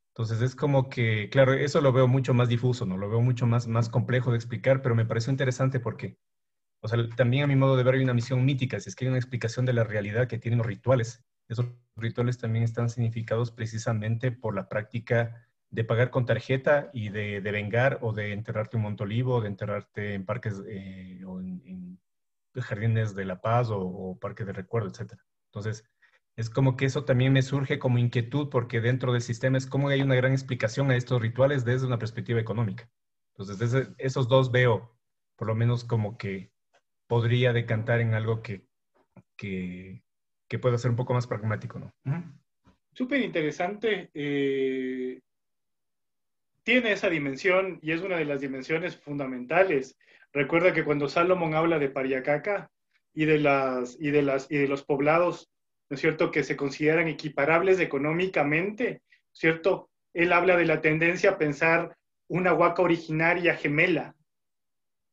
Entonces es como que, claro, eso lo veo mucho más difuso, ¿no? Lo veo mucho más complejo de explicar, pero me pareció interesante porque, o sea, también a mi modo de ver hay una misión mítica, si es que hay una explicación de la realidad que tienen los rituales. Esos rituales también están significados precisamente por la práctica de pagar con tarjeta y de vengar o de enterrarte en Montolivo, o de enterrarte en parques o en jardines de la paz o parques de recuerdo, etc. Entonces, es como que eso también me surge como inquietud porque dentro del sistema es como hay una gran explicación a estos rituales desde una perspectiva económica. Entonces, desde esos dos veo, por lo menos como que podría decantar en algo que pueda ser un poco más pragmático, ¿no? Súper interesante. Tiene esa dimensión y es una de las dimensiones fundamentales. Recuerda que cuando Salomón habla de Pariacaca y de los poblados, ¿no es cierto?, que se consideran equiparables económicamente, ¿cierto? Él habla de la tendencia a pensar una huaca originaria gemela.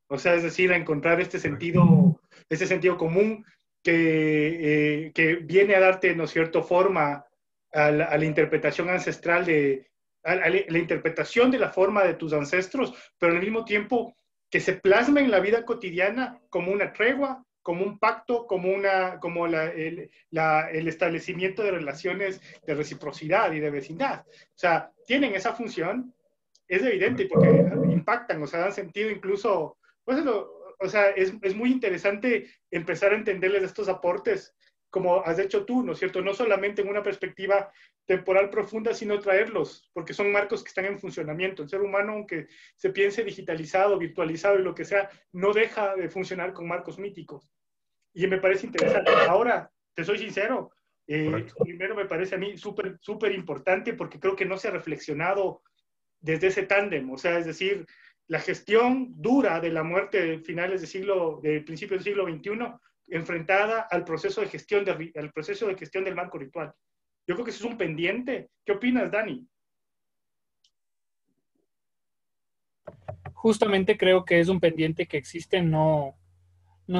O sea, es decir, a encontrar este sentido común que viene a darte, ¿no es cierto?, forma a la interpretación ancestral a la interpretación de la forma de tus ancestros, pero al mismo tiempo que se plasma en la vida cotidiana como una tregua, como un pacto, como el establecimiento de relaciones de reciprocidad y de vecindad. O sea, tienen esa función, es evidente, porque impactan, o sea, dan sentido incluso, pues o sea, es muy interesante empezar a entenderles estos aportes como has hecho tú, ¿no es cierto? No solamente en una perspectiva temporal profunda, sino traerlos, porque son marcos que están en funcionamiento. El ser humano, aunque se piense digitalizado, virtualizado y lo que sea, no deja de funcionar con marcos míticos. Y me parece interesante. Ahora, te soy sincero, primero me parece a mí súper importante porque creo que no se ha reflexionado desde ese tándem, o sea, es decir, la gestión dura de la muerte de finales de principios del siglo XXI enfrentada al proceso de gestión del marco ritual. Yo creo que eso es un pendiente. ¿Qué opinas, Dani? Justamente creo que es un pendiente que existe. No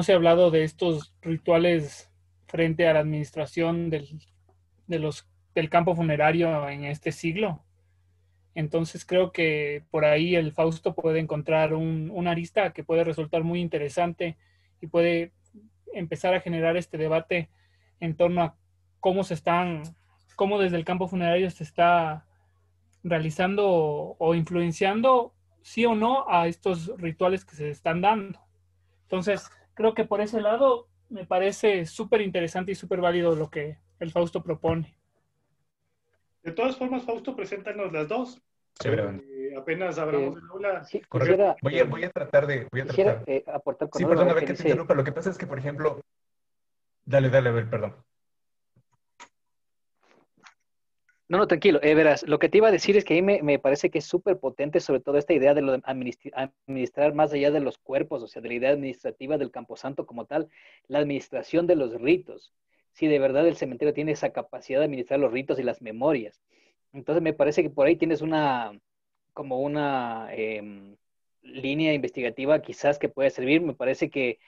se ha hablado de estos rituales frente a la administración del campo funerario en este siglo. Entonces creo que por ahí el Fausto puede encontrar una arista que puede resultar muy interesante y puede empezar a generar este debate en torno a cómo desde el campo funerario se está realizando o influenciando, sí o no, a estos rituales que se están dando. Entonces, creo que por ese lado me parece súper interesante y súper válido lo que el Fausto propone. De todas formas, Fausto, preséntanos las dos. Apenas abramos el aula. Sí, voy a tratar de... aportar con sí, perdón, a ver que te interrumpa. Lo que pasa es que, por ejemplo... Dale, a ver, perdón. No, tranquilo. Verás, lo que te iba a decir es que a mí me parece que es súper potente, sobre todo esta idea de lo de administrar más allá de los cuerpos, o sea, de la idea administrativa del camposanto como tal, la administración de los ritos. Si de verdad el cementerio tiene esa capacidad de administrar los ritos y las memorias. Entonces me parece que por ahí tienes línea investigativa quizás que puede servir. Me parece que,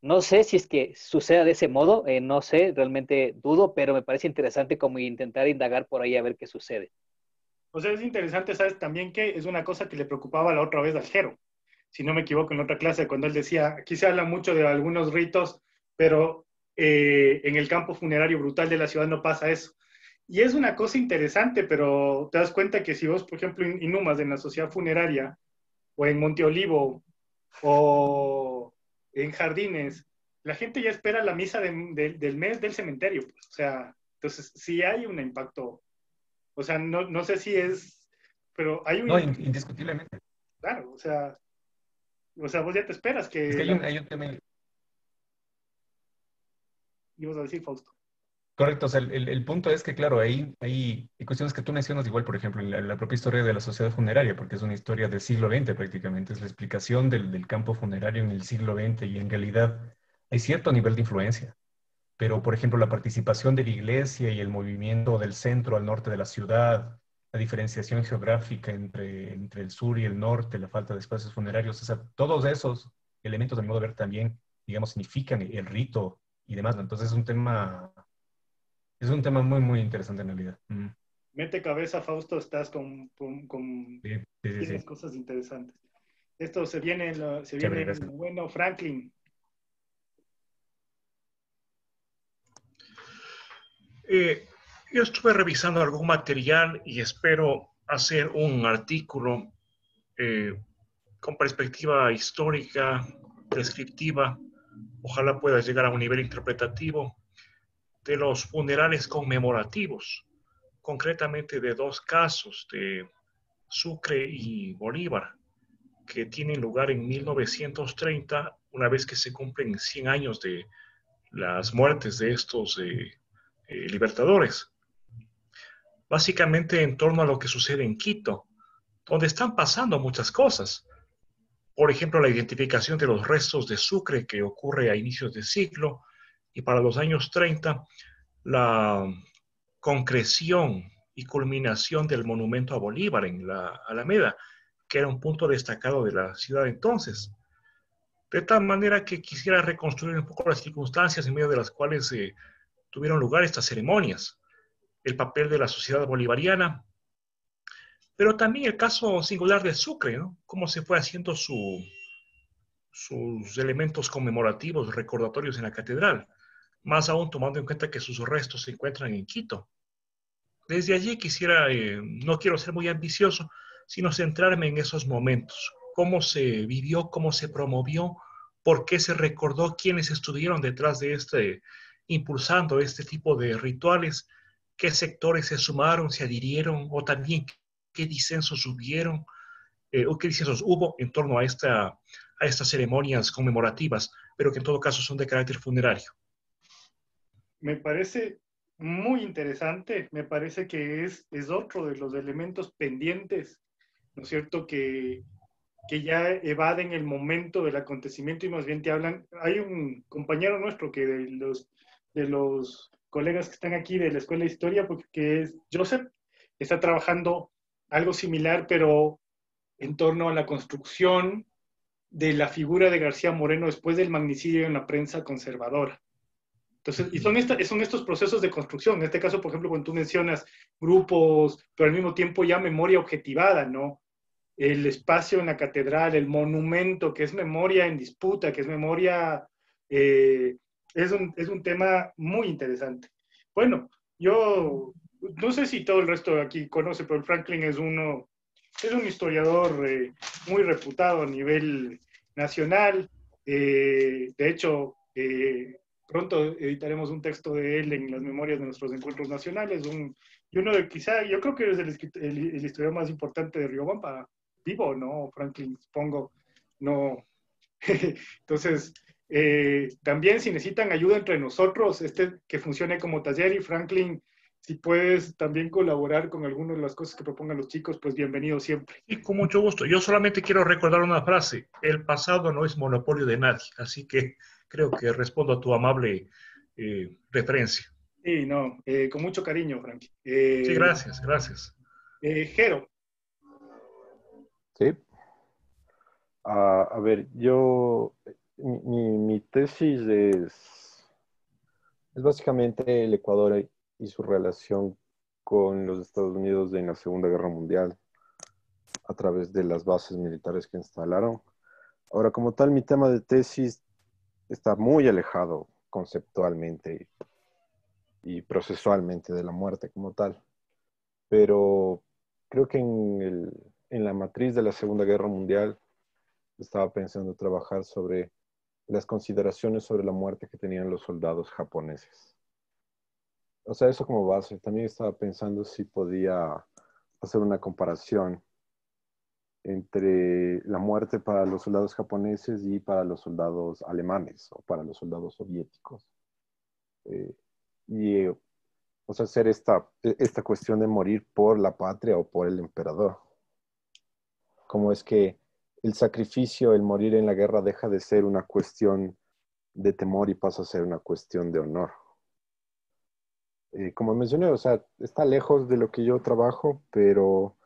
no sé si es que suceda de ese modo, no sé, realmente dudo, pero me parece interesante como intentar indagar por ahí a ver qué sucede. O sea, es interesante, ¿sabes? También que es una cosa que le preocupaba la otra vez al Jero, si no me equivoco, en otra clase, cuando él decía, aquí se habla mucho de algunos ritos, pero en el campo funerario brutal de la ciudad no pasa eso. Y es una cosa interesante, pero te das cuenta que si vos, por ejemplo, inhumas en la sociedad funeraria, o en Monte Olivo, o en Jardines, la gente ya espera la misa del mes del cementerio. Pues. O sea, entonces sí hay un impacto. O sea, no sé si es, pero hay un... No, indiscutiblemente. Claro, o sea, vos ya te esperas que... Es que hay un tema. Ibas a decir, Fausto. Correcto, o sea, el punto es que, claro, hay cuestiones que tú mencionas igual, por ejemplo, en la propia historia de la sociedad funeraria, porque es una historia del siglo XX prácticamente, es la explicación del campo funerario en el siglo XX y en realidad hay cierto nivel de influencia, pero, por ejemplo, la participación de la iglesia y el movimiento del centro al norte de la ciudad, la diferenciación geográfica entre el sur y el norte, la falta de espacios funerarios, o sea, todos esos elementos, a mi modo de ver, también, digamos, significan el rito y demás, ¿no? Entonces es un tema muy, muy interesante en realidad. Mete cabeza, Fausto, estás Sí, sí, tienes sí. cosas interesantes. Esto se viene, Chévere, gracias. bueno, Franklin. Yo estuve revisando algún material y espero hacer un artículo con perspectiva histórica, descriptiva, ojalá pueda llegar a un nivel interpretativo de los funerales conmemorativos, concretamente de dos casos, de Sucre y Bolívar, que tienen lugar en 1930, una vez que se cumplen 100 años de las muertes de estos libertadores. Básicamente en torno a lo que sucede en Quito, donde están pasando muchas cosas. Por ejemplo, la identificación de los restos de Sucre que ocurre a inicios de siglo y para los años 30, la concreción y culminación del monumento a Bolívar en la Alameda, que era un punto destacado de la ciudad entonces. De tal manera que quisiera reconstruir un poco las circunstancias en medio de las cuales tuvieron lugar estas ceremonias, el papel de la sociedad bolivariana, pero también el caso singular de Sucre, ¿no? Cómo se fue haciendo sus elementos conmemorativos, recordatorios en la catedral, más aún tomando en cuenta que sus restos se encuentran en Quito. Desde allí quisiera, no quiero ser muy ambicioso, sino centrarme en esos momentos, cómo se vivió, cómo se promovió, por qué se recordó, quiénes estuvieron detrás de impulsando este tipo de rituales, qué sectores se sumaron, se adhirieron, o también qué disensos hubieron, o qué disensos hubo en torno a estas ceremonias conmemorativas, pero que en todo caso son de carácter funerario. Me parece muy interesante, me parece que es otro de los elementos pendientes, ¿no es cierto?, que ya evaden el momento del acontecimiento y más bien te hablan. Hay un compañero nuestro que de los colegas que están aquí de la Escuela de Historia, que es Joseph, está trabajando algo similar, pero en torno a la construcción de la figura de García Moreno después del magnicidio en la prensa conservadora. Entonces, y son estos procesos de construcción. En este caso, por ejemplo, cuando tú mencionas grupos, pero al mismo tiempo ya memoria objetivada, ¿no? El espacio en la catedral, el monumento, que es memoria en disputa, que es memoria, es un tema muy interesante. Bueno, yo no sé si todo el resto de aquí conoce, pero Franklin es un historiador muy reputado a nivel nacional. De hecho, pronto editaremos un texto de él en las memorias de nuestros encuentros nacionales, y uno de quizá, yo creo que es el historiador más importante de Riobamba, vivo, ¿no? Franklin, supongo, no. Entonces, también si necesitan ayuda entre nosotros, que funcione como taller, y Franklin, si puedes también colaborar con algunas de las cosas que propongan los chicos, pues bienvenido siempre. Y con mucho gusto. Yo solamente quiero recordar una frase: el pasado no es monopolio de nadie, así que creo que respondo a tu amable referencia. Sí, no, con mucho cariño, Franklin. Sí, gracias, gracias. Jero. Sí. A ver, mi tesis es básicamente el Ecuador y su relación con los Estados Unidos en la Segunda Guerra Mundial a través de las bases militares que instalaron. Ahora, como tal, mi tema de tesis está muy alejado conceptualmente y procesualmente de la muerte como tal, pero creo que en la matriz de la Segunda Guerra Mundial estaba pensando trabajar sobre las consideraciones sobre la muerte que tenían los soldados japoneses. O sea, eso como base. También estaba pensando si podía hacer una comparación entre la muerte para los soldados japoneses y para los soldados alemanes o para los soldados soviéticos. Eh, y, o sea, hacer esta cuestión de morir por la patria o por el emperador. Cómo es que el sacrificio, el morir en la guerra deja de ser una cuestión de temor y pasa a ser una cuestión de honor. Como mencioné, o sea, está lejos de lo que yo trabajo, pero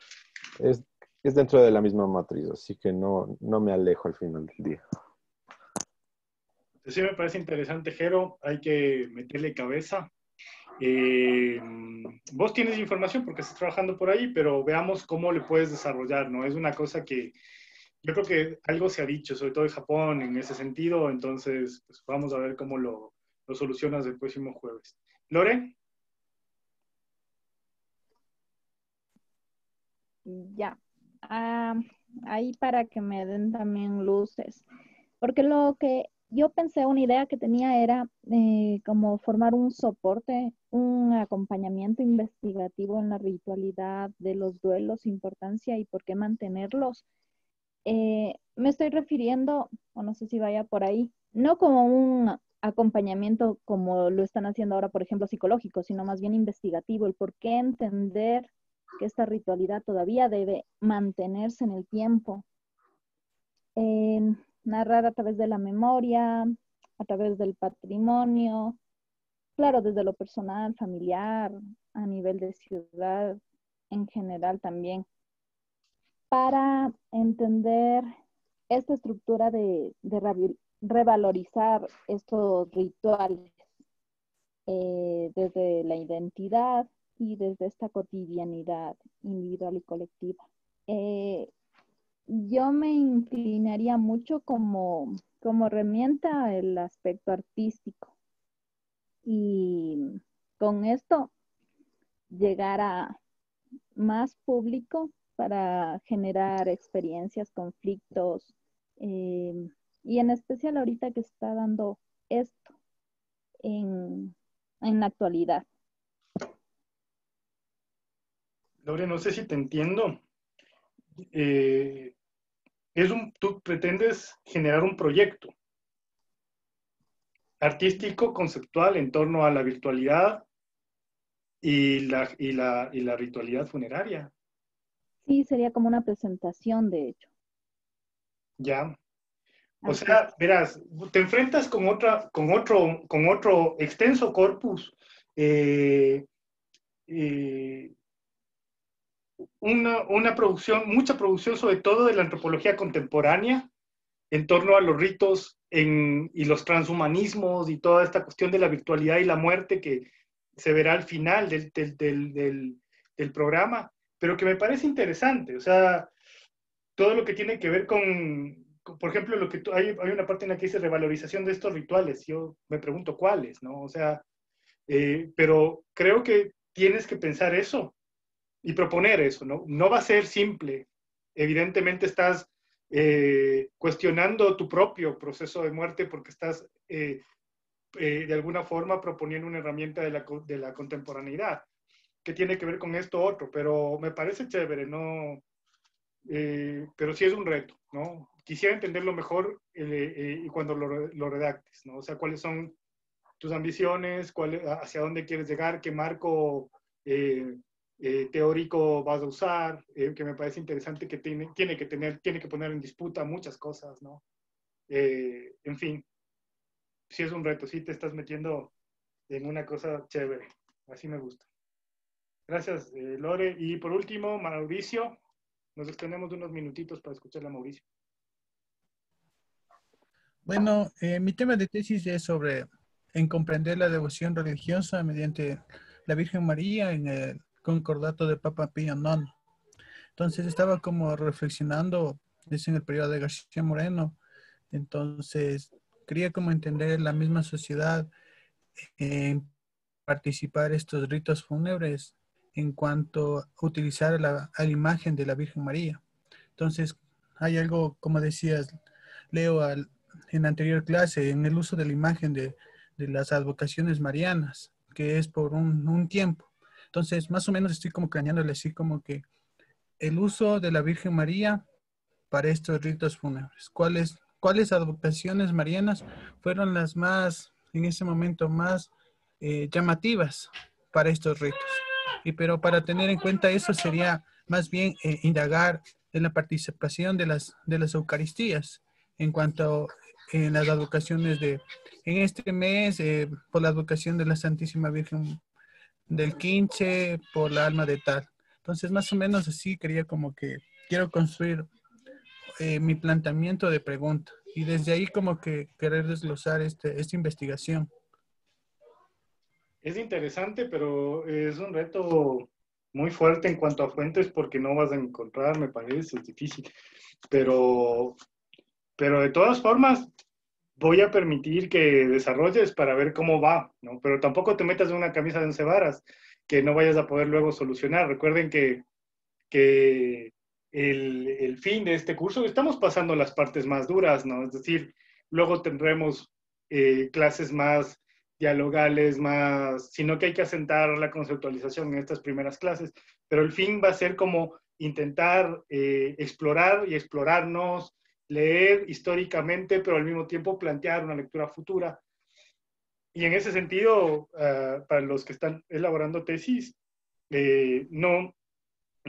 es, es dentro de la misma matriz, así que no me alejo al final del día. Sí, me parece interesante, Jero. Hay que meterle cabeza. Vos tienes información porque estás trabajando por ahí, pero veamos cómo le puedes desarrollar, ¿no? Es una cosa que yo creo que algo se ha dicho, sobre todo en Japón, en ese sentido, entonces pues vamos a ver cómo lo solucionas el próximo jueves. Lore, Ya. Ahí para que me den también luces. Porque lo que yo pensé, una idea que tenía era como formar un soporte, un acompañamiento investigativo en la ritualidad de los duelos, importancia y por qué mantenerlos. Me estoy refiriendo, o no sé si vaya por ahí, no como un acompañamiento como lo están haciendo ahora, por ejemplo, psicológico, sino más bien investigativo, el por qué entender que esta ritualidad todavía debe mantenerse en el tiempo, narrar a través de la memoria, a través del patrimonio, claro, desde lo personal, familiar, a nivel de ciudad en general también, para entender esta estructura de revalorizar estos rituales desde la identidad y desde esta cotidianidad individual y colectiva. Yo me inclinaría mucho como herramienta el aspecto artístico y con esto llegar a más público para generar experiencias, conflictos y en especial ahorita que está dando esto en la actualidad. Lore, no sé si te entiendo. Tú pretendes generar un proyecto artístico, conceptual en torno a la virtualidad y la ritualidad funeraria. Sí, sería como una presentación, de hecho. Ya. O sea, verás, te enfrentas con otro extenso corpus, una producción, mucha producción sobre todo de la antropología contemporánea en torno a los ritos y los transhumanismos y toda esta cuestión de la virtualidad y la muerte que se verá al final del programa, pero que me parece interesante, o sea, todo lo que tiene que ver por ejemplo, hay una parte en la que dice revalorización de estos rituales, yo me pregunto cuáles, ¿no? O sea, pero creo que tienes que pensar eso y proponer eso, ¿no? No va a ser simple. Evidentemente estás cuestionando tu propio proceso de muerte porque estás de alguna forma proponiendo una herramienta de la contemporaneidad que tiene que ver con esto otro, pero me parece chévere, ¿no? Pero sí es un reto, ¿no? Quisiera entenderlo mejor y cuando lo redactes, ¿no? O sea, cuáles son tus ambiciones, hacia dónde quieres llegar, qué marco teórico vas a usar, que me parece interesante que tiene que poner en disputa muchas cosas, ¿no? En fin, sí es un reto, sí te estás metiendo en una cosa chévere, así me gusta. Gracias, Lore. Y por último, Mauricio, nos extendemos unos minutitos para escuchar a Mauricio. Bueno, mi tema de tesis es sobre en comprender la devoción religiosa mediante la Virgen María en el concordato de Papa Pío IX. Entonces estaba como reflexionando, es en el periodo de García Moreno, entonces quería como entender la misma sociedad en participar estos ritos fúnebres en cuanto a utilizar a la imagen de la Virgen María. Entonces, hay algo, como decías, Leo, en la anterior clase, en el uso de la imagen de las advocaciones marianas, que es por un tiempo. Entonces, más o menos estoy como craneándole así como que el uso de la Virgen María para estos ritos fúnebres. ¿Cuáles advocaciones marianas fueron las más, en ese momento, más llamativas para estos ritos? Pero para tener en cuenta eso sería más bien indagar en la participación de las Eucaristías en cuanto en las advocaciones en este mes, por la advocación de la Santísima Virgen del Quinche, por la alma de tal. Entonces, más o menos así quería como que quiero construir mi planteamiento de pregunta y desde ahí como que querer desglosar esta investigación. Es interesante, pero es un reto muy fuerte en cuanto a fuentes porque no vas a encontrar, me parece, es difícil. Pero de todas formas, voy a permitir que desarrolles para ver cómo va, ¿no? Pero tampoco te metas en una camisa de 11 varas que no vayas a poder luego solucionar. Recuerden que el fin de este curso, estamos pasando las partes más duras, ¿no? Es decir, luego tendremos clases más dialogales, más, sino que hay que asentar la conceptualización en estas primeras clases, pero el fin va a ser como intentar explorar y explorarnos, leer históricamente, pero al mismo tiempo plantear una lectura futura. Y en ese sentido, para los que están elaborando tesis, no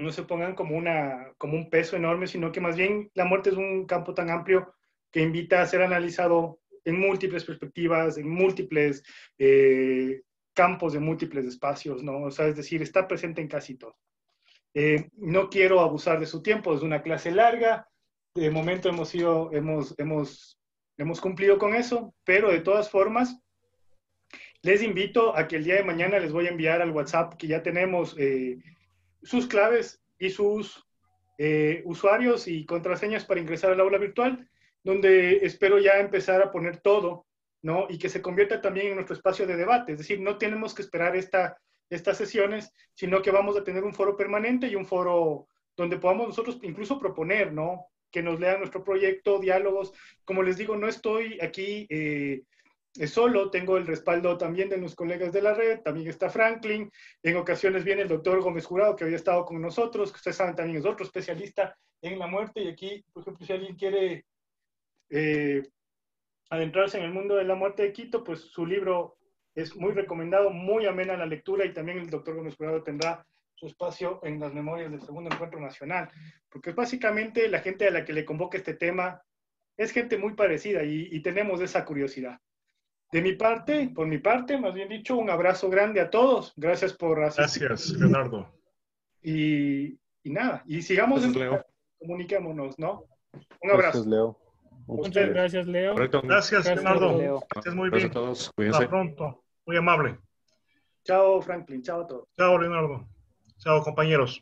se pongan como un peso enorme, sino que más bien la muerte es un campo tan amplio que invita a ser analizado en múltiples perspectivas, en múltiples campos de múltiples espacios, ¿no? O sea, es decir, está presente en casi todo. No quiero abusar de su tiempo, es una clase larga, de momento hemos cumplido con eso, pero de todas formas, les invito a que el día de mañana les voy a enviar al WhatsApp que ya tenemos sus claves y sus usuarios y contraseñas para ingresar al aula virtual, donde espero ya empezar a poner todo, ¿no? Y que se convierta también en nuestro espacio de debate. Es decir, no tenemos que esperar estas sesiones, sino que vamos a tener un foro permanente y un foro donde podamos nosotros incluso proponer, ¿no? Que nos lean nuestro proyecto, diálogos. Como les digo, no estoy aquí solo, tengo el respaldo también de los colegas de la red, también está Franklin, en ocasiones viene el doctor Gómez Jurado, que había estado con nosotros, que ustedes saben también es otro especialista en la muerte, y aquí, por ejemplo, si alguien quiere adentrarse en el mundo de la muerte de Quito, pues su libro es muy recomendado, muy amena la lectura, y también el doctor Gómez Jurado tendrá su espacio en las memorias del segundo encuentro nacional, porque básicamente la gente a la que le convoca este tema es gente muy parecida y tenemos esa curiosidad. Por mi parte, más bien dicho, un abrazo grande a todos. Gracias por asistir. Gracias, Leonardo. Y nada, y sigamos, comuniquémonos, ¿no? Un abrazo. Gracias, Leo. Muchas gracias, Leo. Correcto. Gracias, Leonardo. Leo. Estés muy bien. Gracias a todos. Cuídense. Hasta pronto. Muy amable. Chao, Franklin. Chao a todos. Chao, Leonardo. Chao, compañeros.